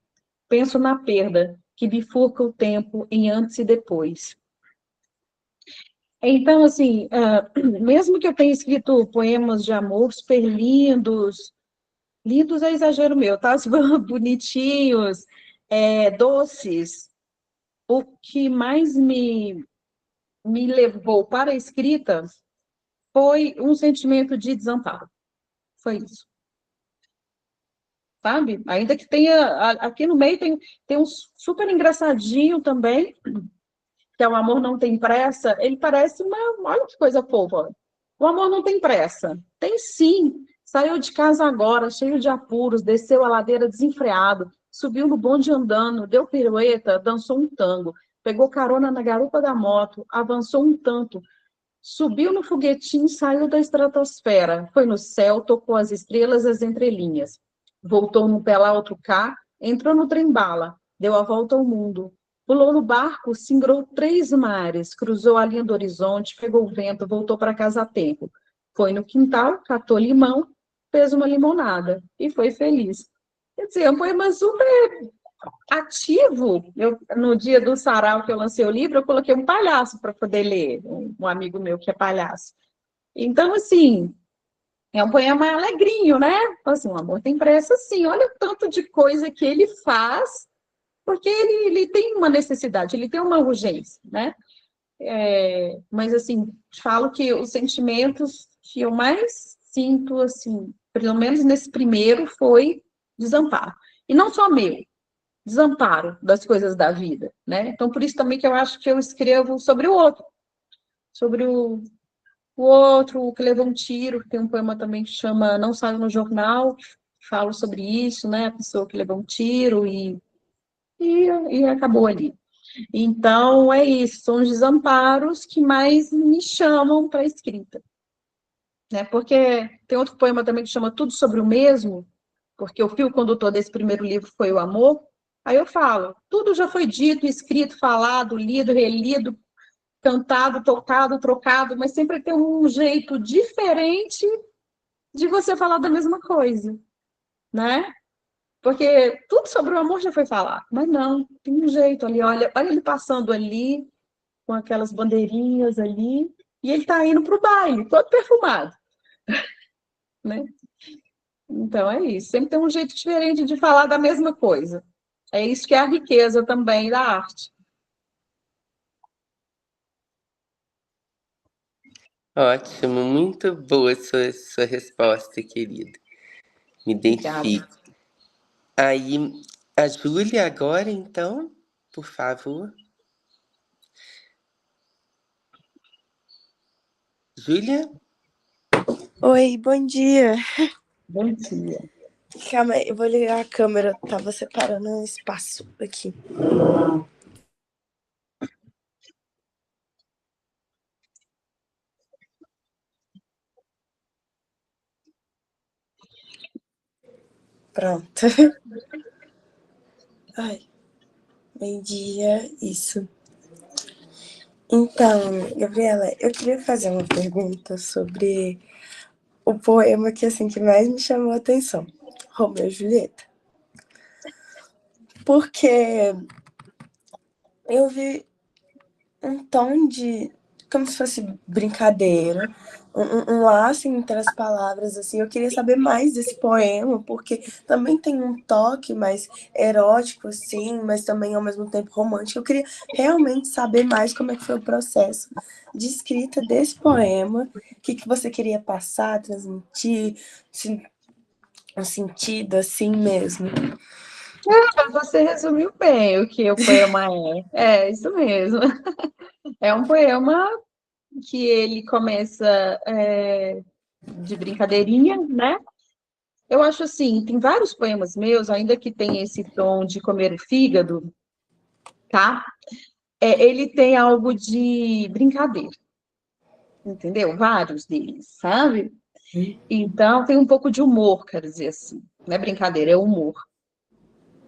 Penso na perda que bifurca o tempo em antes e depois. Então, assim, mesmo que eu tenha escrito poemas de amor super lindos, lindos é exagero meu, tá? Bonitinhos, doces, o que mais me levou para a escrita foi um sentimento de desamparo. Foi isso. Sabe? Ainda que tenha, aqui no meio tem um super engraçadinho também, que é O Amor Não Tem Pressa. Ele parece olha que coisa fofa. O amor não tem pressa. Tem sim, Saiu de casa agora, cheio de apuros, desceu a ladeira desenfreado, subiu no bonde andando, deu pirueta, dançou um tango, pegou carona na garupa da moto, avançou um tanto, subiu no foguetinho, saiu da estratosfera, foi no céu, tocou as estrelas, as entrelinhas. Voltou num pé lá, outro cá, entrou no trem-bala, deu a volta ao mundo. Pulou no barco, singrou 3 mares, cruzou a linha do horizonte, pegou o vento, voltou para casa a tempo. Foi no quintal, catou limão, fez uma limonada e foi feliz. Quer dizer, é um poema super ativo. No dia do sarau que eu lancei o livro, eu coloquei um palhaço para poder ler, um amigo meu que é palhaço. Então, assim, é um poema alegrinho, né? Assim, o amor tem pressa, sim. Olha o tanto de coisa que ele faz, porque ele tem uma necessidade, ele tem uma urgência, né? Mas, assim, falo que os sentimentos que eu mais sinto, assim, pelo menos nesse primeiro, foi desamparo. E não só meu, desamparo das coisas da vida, né? Então, por isso também que eu acho que eu escrevo sobre o outro, sobre o outro, o que levou um tiro, tem um poema também que chama Não Saiu no Jornal, que fala sobre isso, né? A pessoa que levou um tiro e acabou ali. Então, é isso, são os desamparos que mais me chamam para a escrita. Né? Porque tem outro poema também que chama Tudo sobre o Mesmo, porque o fio condutor desse primeiro livro foi o amor. Aí eu falo, tudo já foi dito, escrito, falado, lido, relido, cantado, tocado, trocado, mas sempre tem um jeito diferente de você falar da mesma coisa, né? Porque tudo sobre o amor já foi falado, mas não, tem um jeito ali, olha ele passando ali, com aquelas bandeirinhas ali, e ele tá indo pro baile, todo perfumado, né? Então é isso, sempre tem um jeito diferente de falar da mesma coisa. É isso que é a riqueza também da arte. Ótimo, muito boa sua resposta, querida. Me Obrigada. identifico. Aí, a Júlia agora, então, por favor. Júlia? Oi, bom dia. Bom dia. Calma aí, eu vou ligar a câmera. Tava separando um espaço aqui. Pronto. Ai, bom dia, isso. Então, Gabriela, eu queria fazer uma pergunta sobre o poema que, assim, que mais me chamou a atenção, Romeu e Julieta. Porque eu vi um tom de, como se fosse brincadeira, um laço entre as palavras, assim. Eu queria saber mais desse poema, porque também tem um toque mais erótico, assim, mas também ao mesmo tempo romântico. Eu queria realmente saber mais como é que foi o processo de escrita desse poema, o que você queria passar, transmitir, um sentido assim mesmo. Você resumiu bem o que o poema é. É isso mesmo. É um poema que ele começa de brincadeirinha, né? Eu acho assim, tem vários poemas meus, ainda que tem esse tom de comer o fígado, tá? Ele tem algo de brincadeira, entendeu? Vários deles, sabe? Então, tem um pouco de humor, quero dizer assim. Não é brincadeira, é humor.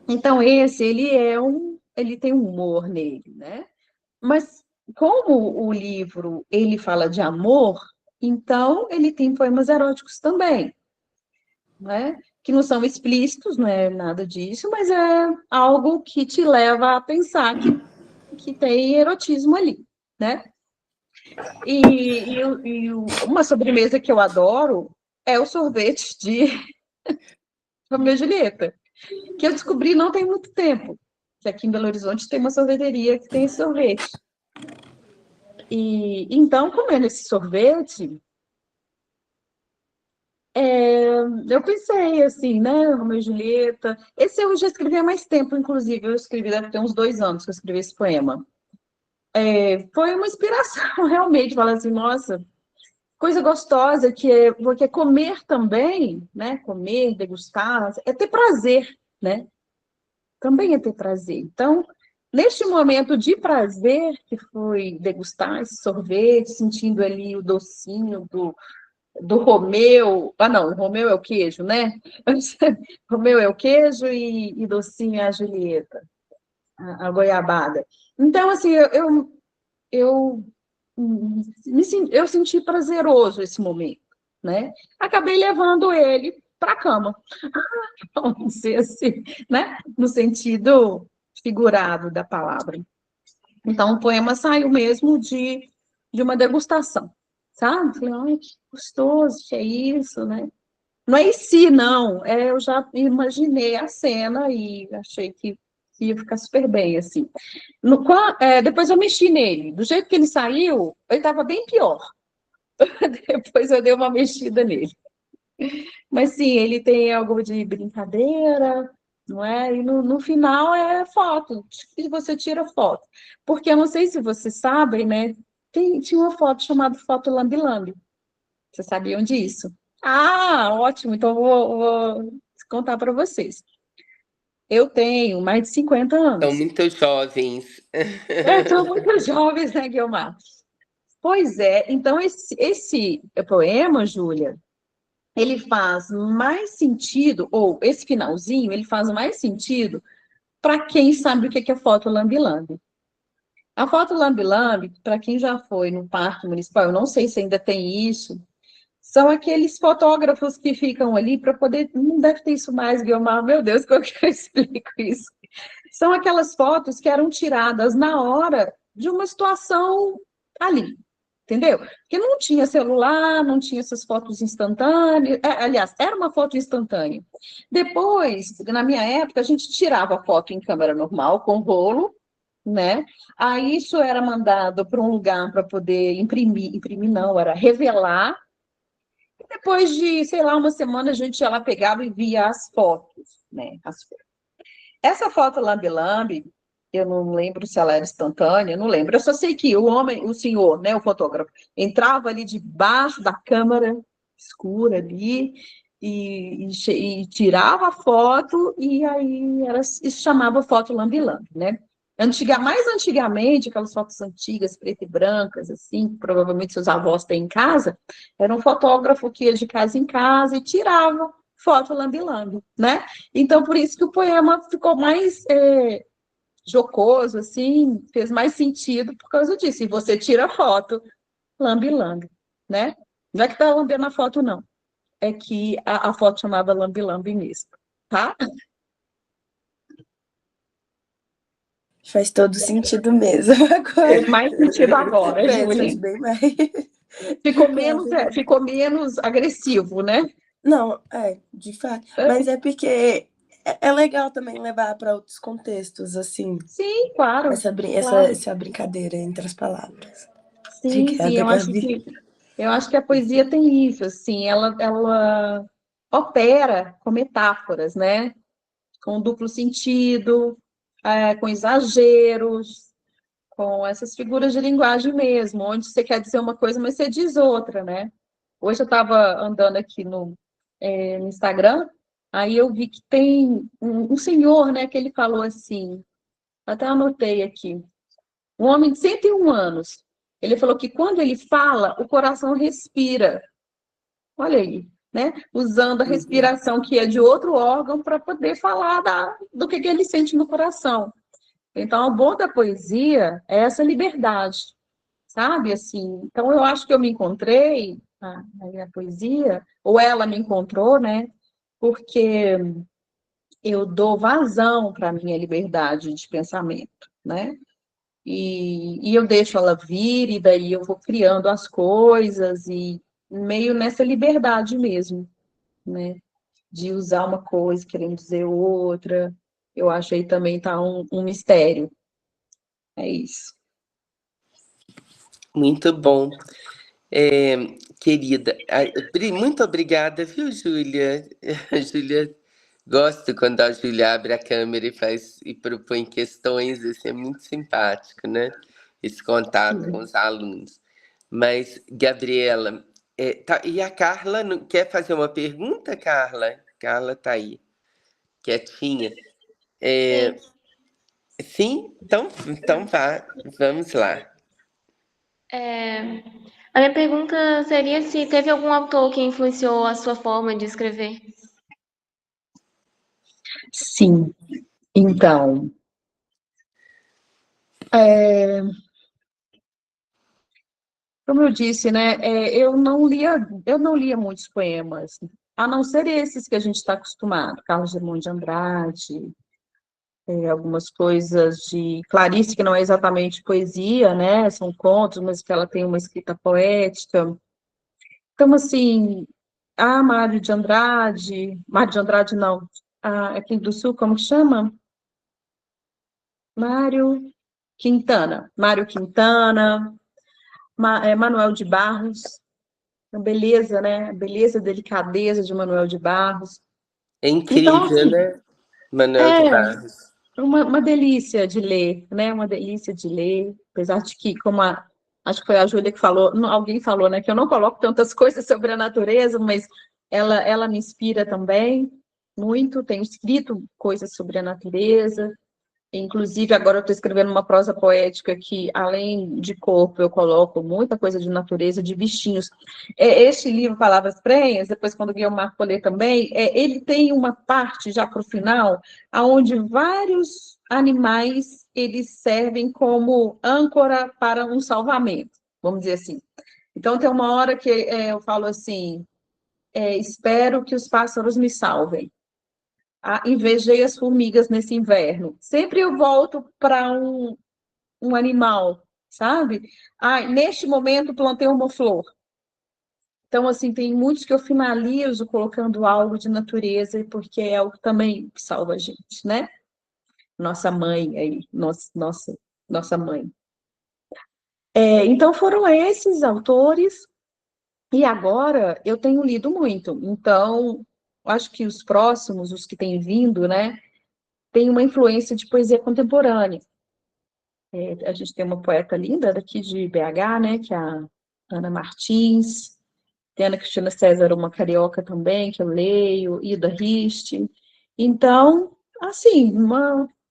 Então, ele tem um humor nele, né? Mas, como o livro, ele fala de amor, então, ele tem poemas eróticos também, né? Que não são explícitos, não é nada disso, mas é algo que te leva a pensar que tem erotismo ali, né? Uma sobremesa que eu adoro é o sorvete de Romeu e Julieta, que eu descobri não tem muito tempo, que aqui em Belo Horizonte tem uma sorveteria que tem esse sorvete. E então, comendo esse sorvete, eu pensei assim, né, Romeu e Julieta. Esse eu já escrevi há mais tempo, inclusive, eu escrevi, deve ter uns 2 anos que eu escrevi esse poema. Foi uma inspiração, realmente, falar assim, nossa, coisa gostosa que é porque comer também, né? Comer, degustar, é ter prazer, né? Também é ter prazer. Então, neste momento de prazer, que foi degustar esse sorvete, sentindo ali o docinho do Romeu. Ah, não, o Romeu é o queijo, né? Romeu é o queijo e docinho é a Julieta, a goiabada. Então, assim, eu, eu senti prazeroso esse momento, né? Acabei levando ele para a cama, vamos dizer assim, né? No sentido figurado da palavra. Então, o poema saiu mesmo de uma degustação, sabe? Falei, ai, que gostoso, que é isso, né? Não é em si, não. Eu já imaginei a cena e achei que ia ficar super bem, assim. Depois eu mexi nele. Do jeito que ele saiu, ele estava bem pior. Depois eu dei uma mexida nele. Mas sim, ele tem algo de brincadeira, não é? E no final é foto, e você tira foto. Porque eu não sei se vocês sabem, né? Tinha uma foto chamada Foto Lambi Lambi. Vocês sabiam disso? Ah, ótimo. Então vou contar para vocês. Eu tenho mais de 50 São anos. muito jovens. São muito jovens, né, Guilmar? Pois é. Então, esse poema, Júlia, ele faz mais sentido, ou esse finalzinho, ele faz mais sentido para quem sabe o que é foto lambi-lambi. A foto lambi-lambi, para quem já foi no Parque Municipal, eu não sei se ainda tem isso, são aqueles fotógrafos que ficam ali para poder. Não deve ter isso mais, Guilmar, meu Deus, como que eu explico isso? São aquelas fotos que eram tiradas na hora de uma situação ali, entendeu? Porque não tinha celular, não tinha essas fotos instantâneas. Aliás, era uma foto instantânea. Depois, na minha época, a gente tirava a foto em câmera normal, com rolo, né? Aí isso era mandado para um lugar para poder imprimir não, era revelar. E depois de, sei lá, uma semana, a gente ia lá, pegava e via as fotos, né? Essa foto lambe-lambe, eu não lembro se ela era instantânea, não lembro. Eu só sei que o homem, o senhor, né, o fotógrafo, entrava ali debaixo da câmera escura ali e tirava a foto e aí isso chamava foto lambe-lambe, né? Mais antigamente, aquelas fotos antigas, preto e brancas, assim, que provavelmente seus avós têm em casa, era um fotógrafo que ia de casa em casa e tirava foto lambe-lambe, né? Então, por isso que o poema ficou mais jocoso, assim, fez mais sentido por causa disso. E você tira foto, lambe-lambe, né? Não é que tá lambendo a foto, não. É que a foto chamava lambe-lambe mesmo, tá? Faz todo sentido mesmo agora. Fez mais sentido agora, Fez Júlia. bem mais. Ficou menos agressivo, né? Não, de fato. Mas é porque é legal também levar para outros contextos, assim, Sim, claro. essa brincadeira entre as palavras. Sim, Obrigada, Gabi. eu acho que a poesia tem isso, assim, ela opera com metáforas, né? Com duplo sentido, com exageros, com essas figuras de linguagem mesmo, onde você quer dizer uma coisa, mas você diz outra, né? Hoje eu estava andando aqui no Instagram, aí eu vi que tem um senhor, né, que ele falou assim, até anotei aqui, um homem de 101 anos, ele falou que quando ele fala, o coração respira. Olha aí, né? Usando a respiração que é de outro órgão para poder falar do que ele sente no coração. Então, o bom da poesia é essa liberdade, sabe? Assim, então, eu acho que eu me encontrei na poesia, ou ela me encontrou, né? Porque eu dou vazão para a minha liberdade de pensamento, né? E eu deixo ela vir, e daí eu vou criando as coisas, e meio nessa liberdade mesmo, né? De usar uma coisa querendo dizer outra. Eu acho aí também tá um mistério. É isso. Muito bom. Querida, muito obrigada, viu, Júlia? Júlia, gosto quando a Júlia abre a câmera e propõe questões, isso é muito simpático, né? Esse contato com os alunos. Mas, Gabriela, Tá, e a Carla quer fazer uma pergunta, Carla? Carla tá aí, quietinha. Sim. Sim? Então vá, vamos lá. A minha pergunta seria se teve algum autor que influenciou a sua forma de escrever. Sim, então, como eu disse, né, eu não lia muitos poemas, a não ser esses que a gente está acostumado, Carlos Drummond de Andrade, algumas coisas de Clarice, que não é exatamente poesia, né, são contos, mas que ela tem uma escrita poética. Então, assim, Mário de Andrade não, aqui do Sul, como que chama? Mário Quintana, Manuel de Barros, a beleza, né? A beleza, a delicadeza de Manuel de Barros. É Então, incrível, assim, né? Manuel de é Barros. uma delícia de ler, né? Uma delícia de ler, apesar de que, acho que foi a Júlia que falou, alguém falou, né? Que eu não coloco tantas coisas sobre a natureza, mas ela me inspira também muito, tenho escrito coisas sobre a natureza. Inclusive, agora eu estou escrevendo uma prosa poética que, além de corpo, eu coloco muita coisa de natureza, de bichinhos. Este livro, Palavras Prenhas, depois quando o Guilherme for ler também, ele tem uma parte, já para o final, onde vários animais, eles servem como âncora para um salvamento, vamos dizer assim. Então, tem uma hora que eu falo assim, espero que os pássaros me salvem. Invejei as formigas nesse inverno. Sempre eu volto para um animal, sabe? Neste momento plantei uma flor. Então, assim, tem muitos que eu finalizo colocando algo de natureza, porque é algo também que salva a gente, né? Nossa mãe aí, nossa mãe. Então, foram esses autores, e agora eu tenho lido muito. Então, acho que os próximos, os que têm vindo, né? Tem uma influência de poesia contemporânea. A gente tem uma poeta linda daqui de BH, né, que é a Ana Martins, tem a Ana Cristina César, uma carioca também, que eu leio, Ida Riste. Então, assim,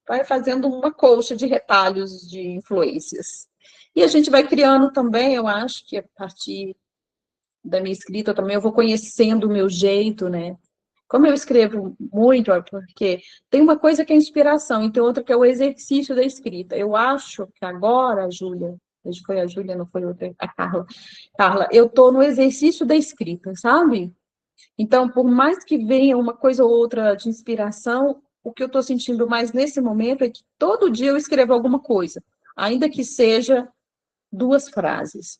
vai fazendo uma colcha de retalhos de influências. E a gente vai criando também, eu acho que a partir da minha escrita também eu vou conhecendo o meu jeito, né? Como eu escrevo muito, porque tem uma coisa que é inspiração e tem outra que é o exercício da escrita. Eu acho que agora, Júlia, hoje foi a Júlia, não foi outra, a Carla. Carla, eu estou no exercício da escrita, sabe? Então, por mais que venha uma coisa ou outra de inspiração, o que eu estou sentindo mais nesse momento é que todo dia eu escrevo alguma coisa, ainda que seja 2 frases.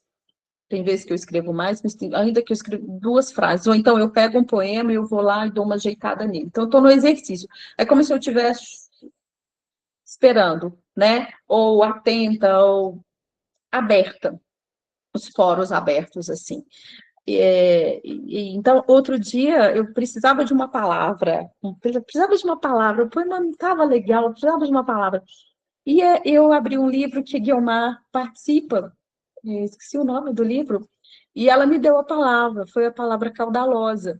Tem vezes que eu escrevo mais, mas ainda que eu escrevo 2 frases. Ou então eu pego um poema e eu vou lá e dou uma ajeitada nele. Então, eu estou no exercício. É como se eu estivesse esperando, né? Ou atenta, ou aberta. Os poros abertos, assim. Então, outro dia, eu precisava de uma palavra. O poema não estava legal, eu precisava de uma palavra. E eu abri um livro que Guiomar participa, esqueci o nome do livro, e ela me deu a palavra, foi a palavra caudalosa.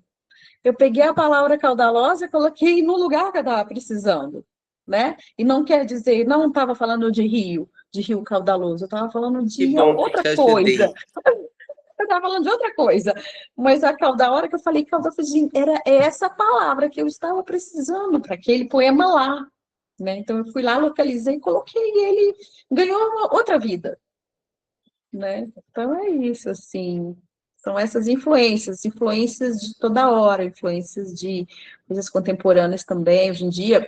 Eu peguei a palavra caudalosa e coloquei no lugar que eu estava precisando, né? E não quer dizer, não estava falando de rio caudaloso, eu estava falando Que de bom que outra te coisa. ajudei. Eu estava falando de outra coisa. Mas da hora que eu falei caudaloso, era essa palavra que eu estava precisando para aquele poema lá, né? Então eu fui lá, localizei, coloquei e ele ganhou outra vida, né? Então é isso, assim, são essas influências de toda hora, influências de coisas contemporâneas também, hoje em dia,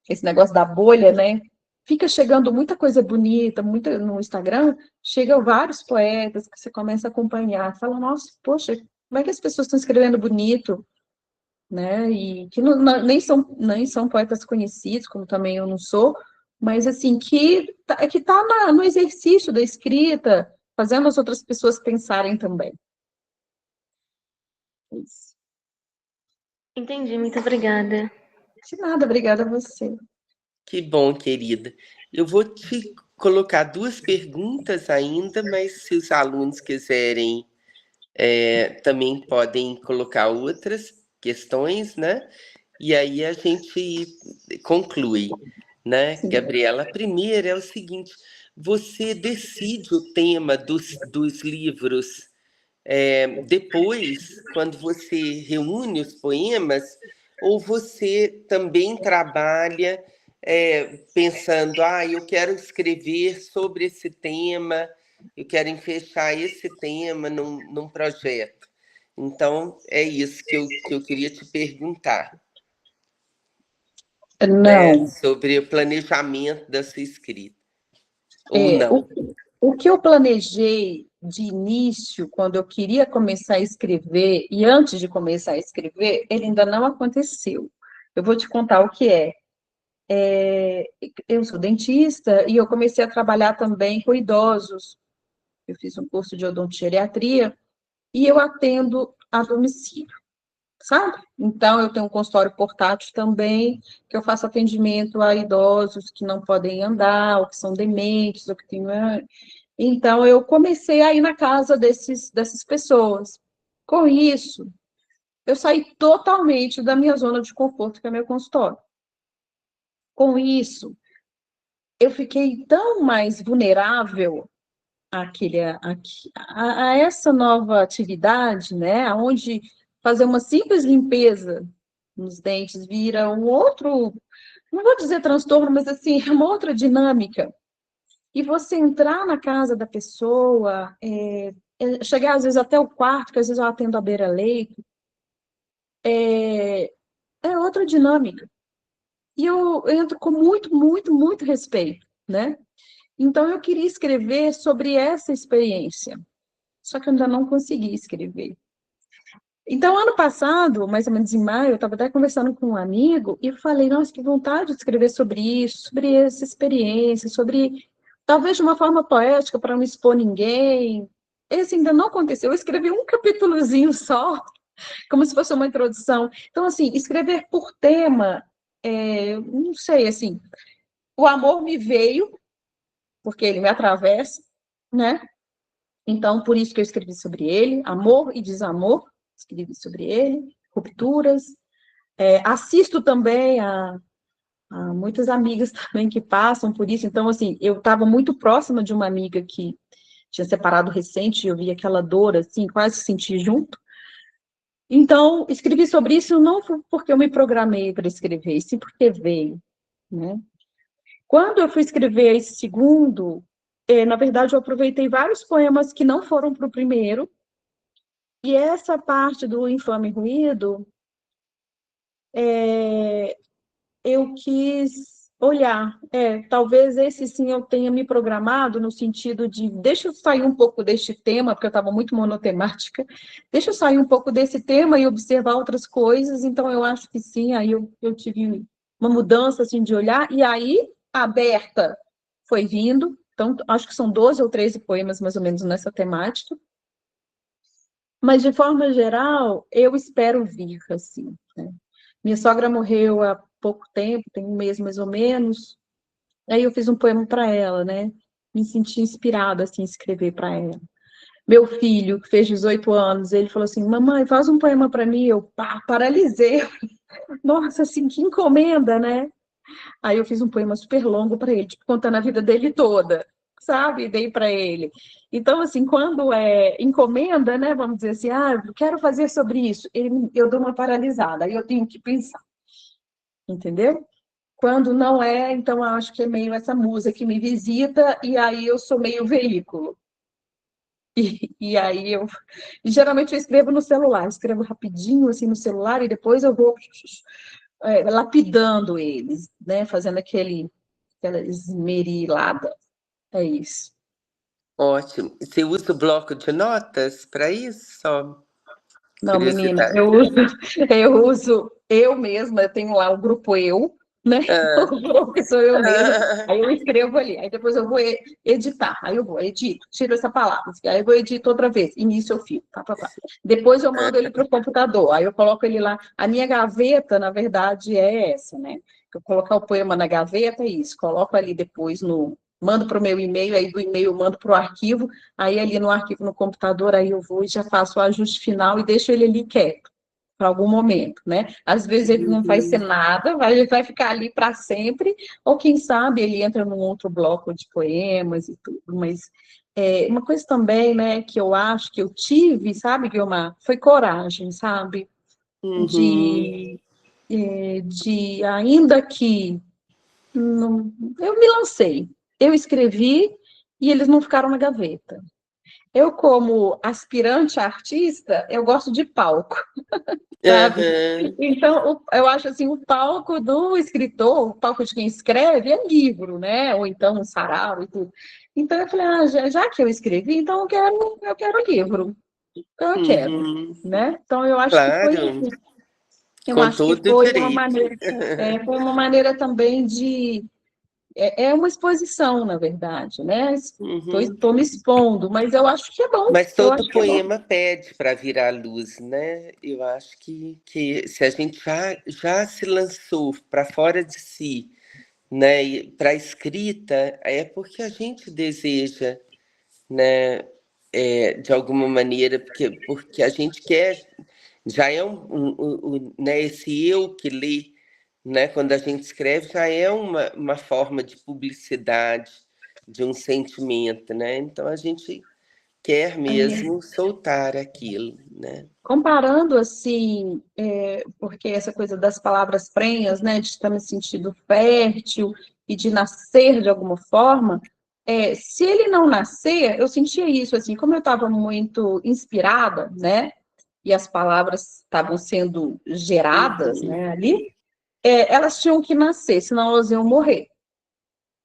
esse negócio da bolha, né? Fica chegando muita coisa bonita, muita no Instagram, chegam vários poetas que você começa a acompanhar, fala, nossa, poxa, como é que as pessoas estão escrevendo bonito, né? E que nem são poetas conhecidos, como também eu não sou, mas assim, que tá no exercício da escrita, fazendo as outras pessoas pensarem também. Isso. Entendi, muito obrigada. De nada, obrigada a você. Que bom, querida. Eu vou te colocar 2 perguntas ainda, mas se os alunos quiserem Também podem colocar outras questões, né? E aí a gente conclui, né, Sim. Gabriela? A primeira é o seguinte: você decide o tema dos livros depois, quando você reúne os poemas, ou você também trabalha pensando, eu quero escrever sobre esse tema, eu quero fechar esse tema num projeto. Então, é isso que eu queria te perguntar, né, Não. sobre o planejamento da sua escrita, ou não. O que eu planejei de início, quando eu queria começar a escrever, e antes de começar a escrever, ele ainda não aconteceu. Eu vou te contar o que é. Eu sou dentista e eu comecei a trabalhar também com idosos. Eu fiz um curso de odontogeriatria e eu atendo a domicílio, sabe? Então, eu tenho um consultório portátil também, que eu faço atendimento a idosos que não podem andar, ou que são dementes, ou que têm... Então, eu comecei a ir na casa dessas pessoas. Com isso, eu saí totalmente da minha zona de conforto, que é meu consultório. Com isso, eu fiquei tão mais vulnerável a essa nova atividade, né? Onde fazer uma simples limpeza nos dentes vira um outro, não vou dizer transtorno, mas assim, é uma outra dinâmica. E você entrar na casa da pessoa, chegar às vezes até o quarto, que às vezes eu atendo à beira-leito, é outra dinâmica. E eu entro com muito, muito, muito respeito, né? Então, eu queria escrever sobre essa experiência, só que eu ainda não consegui escrever. Então, ano passado, mais ou menos em maio, eu estava até conversando com um amigo e eu falei, nossa, que vontade de escrever sobre isso, sobre essa experiência, sobre, talvez de uma forma poética, para não expor ninguém. Esse ainda não aconteceu. Eu escrevi um capítulozinho só, como se fosse uma introdução. Então, assim, escrever por tema, não sei, assim, o amor me veio, porque ele me atravessa, né? Então, por isso que eu escrevi sobre ele, amor e desamor, escrevi sobre ele, rupturas. Assisto também a muitas amigas também que passam por isso. Então, assim, eu estava muito próxima de uma amiga que tinha separado recente, e eu vi aquela dor, assim, quase senti junto. Então, escrevi sobre isso não porque eu me programei para escrever, sim porque veio, né? Quando eu fui escrever esse segundo, na verdade, eu aproveitei vários poemas que não foram para o primeiro, e essa parte do Infame Ruído, eu quis olhar. Talvez esse sim eu tenha me programado no sentido de, deixa eu sair um pouco deste tema, porque eu estava muito monotemática, deixa eu sair um pouco desse tema e observar outras coisas, então eu acho que sim, aí eu tive uma mudança assim, de olhar, e aí, aberta, foi vindo, então acho que são 12 ou 13 poemas mais ou menos nessa temática, mas de forma geral, eu espero vir, assim, né? Minha sogra morreu há pouco tempo, tem um mês mais ou menos. Aí eu fiz um poema para ela, né? Me senti inspirada assim, a escrever para ela. Meu filho, que fez 18 anos, ele falou assim: mamãe, faz um poema para mim. Eu paralisei. Nossa, assim, que encomenda, né? Aí eu fiz um poema super longo para ele, tipo, contando a vida dele toda, sabe? Dei para ele. Então, assim, quando é encomenda, né? Vamos dizer assim, eu quero fazer sobre isso. Eu dou uma paralisada, aí eu tenho que pensar, entendeu? Quando não é, então eu acho que é meio essa musa que me visita, e aí eu sou meio veículo. E aí geralmente eu escrevo no celular, escrevo rapidinho assim no celular, e depois eu vou lapidando eles, né? Fazendo aquela esmerilada. É isso. Ótimo. Você usa o bloco de notas para isso? Só Não, menina, curiosidade. eu uso eu mesma, eu tenho lá o grupo eu, né? Ah. O grupo que sou eu mesma, aí eu escrevo ali, aí depois eu vou editar, aí eu vou, edito, tiro essa palavra, aí eu vou edito outra vez, início ao fim, pá. Depois eu mando ele para o computador, aí eu coloco ele lá, a minha gaveta, na verdade, é essa, né? Eu colocar o poema na gaveta é isso, coloco ali depois no mando para o meu e-mail, aí do e-mail eu mando para o arquivo, aí ali no arquivo no computador, aí eu vou e já faço o ajuste final e deixo ele ali quieto, para algum momento, né? Às vezes ele não vai ser nada, vai ficar ali para sempre, ou quem sabe ele entra num outro bloco de poemas e tudo, mas uma coisa também, né, que eu acho que eu tive, sabe, Guilmar, foi coragem, sabe? Uhum. De ainda que eu me lancei, eu escrevi e eles não ficaram na gaveta. Eu, como aspirante a artista, eu gosto de palco, sabe? Aham. Então, eu acho assim, o palco do escritor, o palco de quem escreve é livro, né? Ou então um sarau e tudo. Então, eu falei, já que eu escrevi, então eu quero livro. Então, eu quero, Uhum. né? Então, eu acho que foi Claro, isso. Eu com acho que todo direito. foi uma maneira também de uma exposição, na verdade, né? Uhum. Estou me expondo, mas eu acho que é bom. Mas Eu todo acho que é bom. poema pede para vir à luz, né? Eu acho que se a gente já se lançou para fora de si, né, para a escrita, é porque a gente deseja, né, de alguma maneira, porque a gente quer, já é né, esse eu que lê, né, quando a gente escreve, já é uma forma de publicidade de um sentimento, né? Então a gente quer mesmo soltar aquilo, né? Comparando assim, porque essa coisa das palavras prenhas, né, de estar me sentindo fértil e de nascer de alguma forma, se ele não nascer, eu sentia isso, assim, como eu estava muito inspirada, né, e as palavras estavam sendo geradas, Uhum, né, ali, elas tinham que nascer, senão elas iam morrer,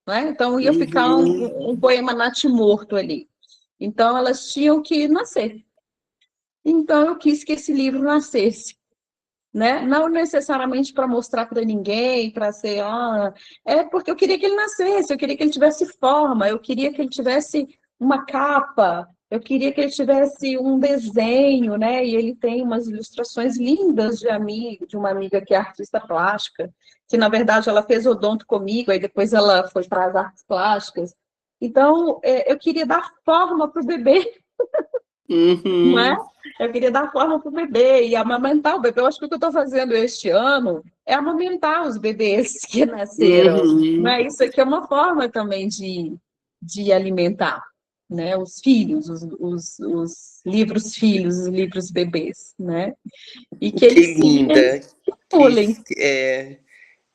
né, então ia ficar uhum. um poema natimorto ali. Então elas tinham que nascer. Então eu quis que esse livro nascesse, né? Não necessariamente para mostrar para ninguém, para ser, é porque eu queria que ele nascesse, eu queria que ele tivesse forma, eu queria que ele tivesse uma capa, eu queria que ele tivesse um desenho, né? E ele tem umas ilustrações lindas de uma amiga que é artista plástica, que na verdade ela fez odonto comigo, aí depois ela foi para as artes plásticas. Então, eu queria dar forma para o bebê, não é? Uhum, Eu queria dar forma para o bebê e amamentar o bebê. Eu acho que o que eu estou fazendo este ano é amamentar os bebês que nasceram. uhum. Né? Isso aqui é uma forma também de alimentar, né? Os filhos, os livros filhos, os livros bebês, né? E que Que eles linda, que, pulem.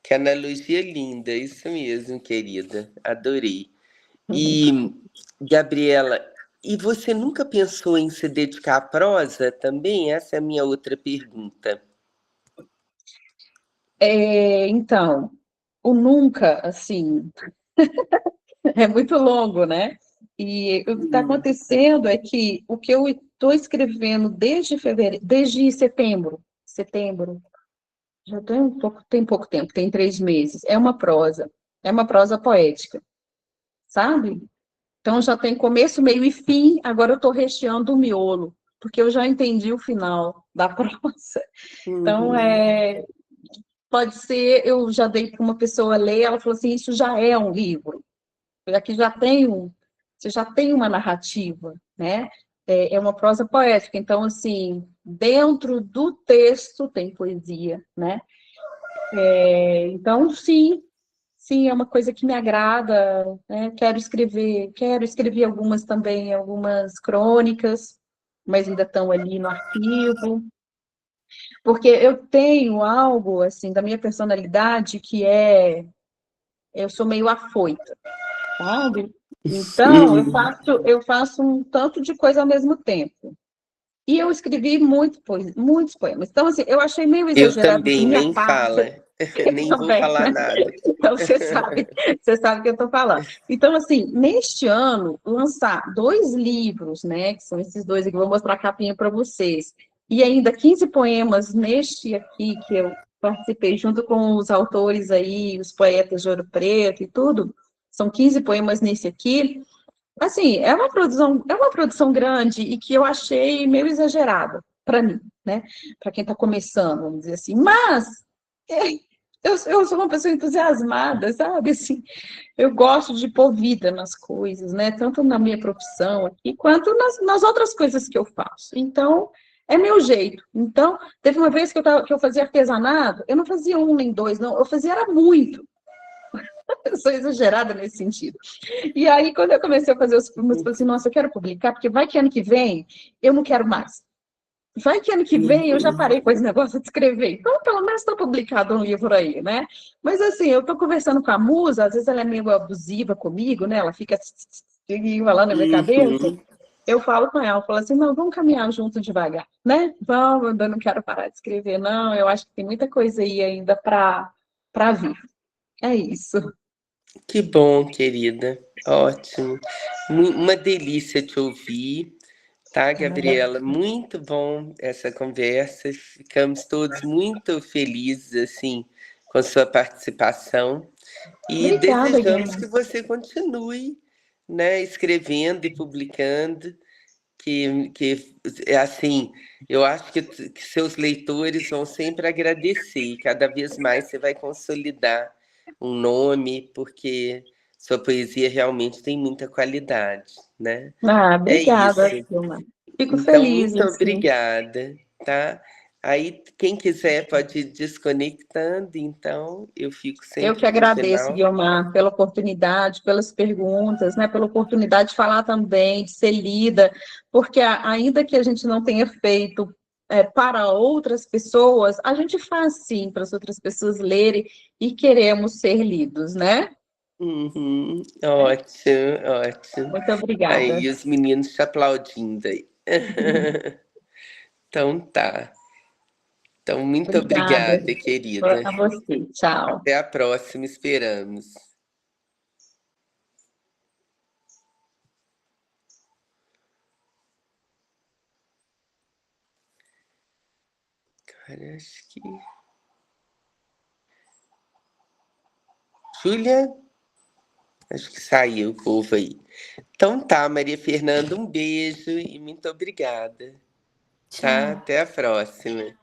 que analogia linda, isso mesmo, querida, adorei. E, Gabriela, e você nunca pensou em se dedicar à prosa também? Essa é a minha outra pergunta. Então, o nunca, assim, é muito longo, né? E o que está acontecendo é que o que eu estou escrevendo desde fevereiro, desde setembro, já tem pouco tempo, tem 3 meses, é uma prosa poética, sabe? Então já tem começo, meio e fim, agora eu estou recheando o miolo, porque eu já entendi o final da prosa. Então, Uhum. pode ser, eu já dei para uma pessoa ler, ela falou assim, isso já é um livro. Aqui você já tem uma narrativa, né? É uma prosa poética, então, assim, dentro do texto tem poesia, né? Então, sim, é uma coisa que me agrada, né? Quero escrever algumas também, algumas crônicas, mas ainda estão ali no arquivo, porque eu tenho algo, assim, da minha personalidade que eu sou meio afoita, sabe? Então, Uhum. eu faço um tanto de coisa ao mesmo tempo. E eu escrevi muitos poemas. Então, assim, eu achei meio Eu exagerado de também, minha nem parte, fala, eu nem vou também, falar né? nada. Então, você sabe o que eu estou falando. Então, assim, neste ano, lançar 2 livros, né, que são esses dois aqui, que eu vou mostrar a capinha para vocês, e ainda 15 poemas neste aqui, que eu participei junto com os autores aí, os poetas de Ouro Preto e tudo, são 15 poemas nesse aqui. Assim, é uma produção grande e que eu achei meio exagerada para mim, né? Para quem está começando, vamos dizer assim. Mas eu sou uma pessoa entusiasmada, sabe? Assim, eu gosto de pôr vida nas coisas, né? Tanto na minha profissão aqui, quanto nas outras coisas que eu faço. Então, é meu jeito. Então, teve uma vez que eu fazia artesanato, eu não fazia um nem dois, não, eu fazia era muito. Eu sou exagerada nesse sentido. E aí, quando eu comecei a fazer os filmes, eu falei assim, nossa, eu quero publicar, porque vai que ano que vem eu não quero mais. Vai que ano que vem eu já parei com esse negócio de escrever. Então, pelo menos está publicado um livro aí, né? Mas assim, eu estou conversando com a musa, às vezes ela é meio abusiva comigo, né? Ela fica falando na minha cabeça. Uhum. Eu falo com ela, eu falo assim, não, vamos caminhar junto devagar, né? Vamos, eu não quero parar de escrever, não. Eu acho que tem muita coisa aí ainda para vir. É isso. Que bom, querida. Ótimo. Uma delícia te ouvir, tá, Gabriela? Muito bom essa conversa. Ficamos todos muito felizes, assim, com sua participação. E Obrigada, desejamos Guilherme. que você continue, né, escrevendo e publicando, que assim, eu acho que seus leitores vão sempre agradecer, e cada vez mais você vai consolidar um nome, porque sua poesia realmente tem muita qualidade, né? Ah, É obrigada, isso. Vilma. Fico Então, feliz, muito assim. obrigada, tá? Aí, quem quiser pode ir desconectando, então eu fico Eu que sempre no agradeço, final. Guilmar, pela oportunidade, pelas perguntas, né, pela oportunidade de falar também, de ser lida, porque ainda que a gente não tenha feito para outras pessoas, a gente faz sim para as outras pessoas lerem e queremos ser lidos, né? Uhum, ótimo, ótimo. Muito obrigada. Aí os meninos te aplaudindo aí. Então tá. Então, muito Obrigada obrigada, querida. a você. Tchau. Até a próxima, esperamos. Cara, acho que. Júlia? Acho que saiu o povo aí. Então tá, Maria Fernanda, um beijo e muito obrigada. Tá? Tchau. Até a próxima.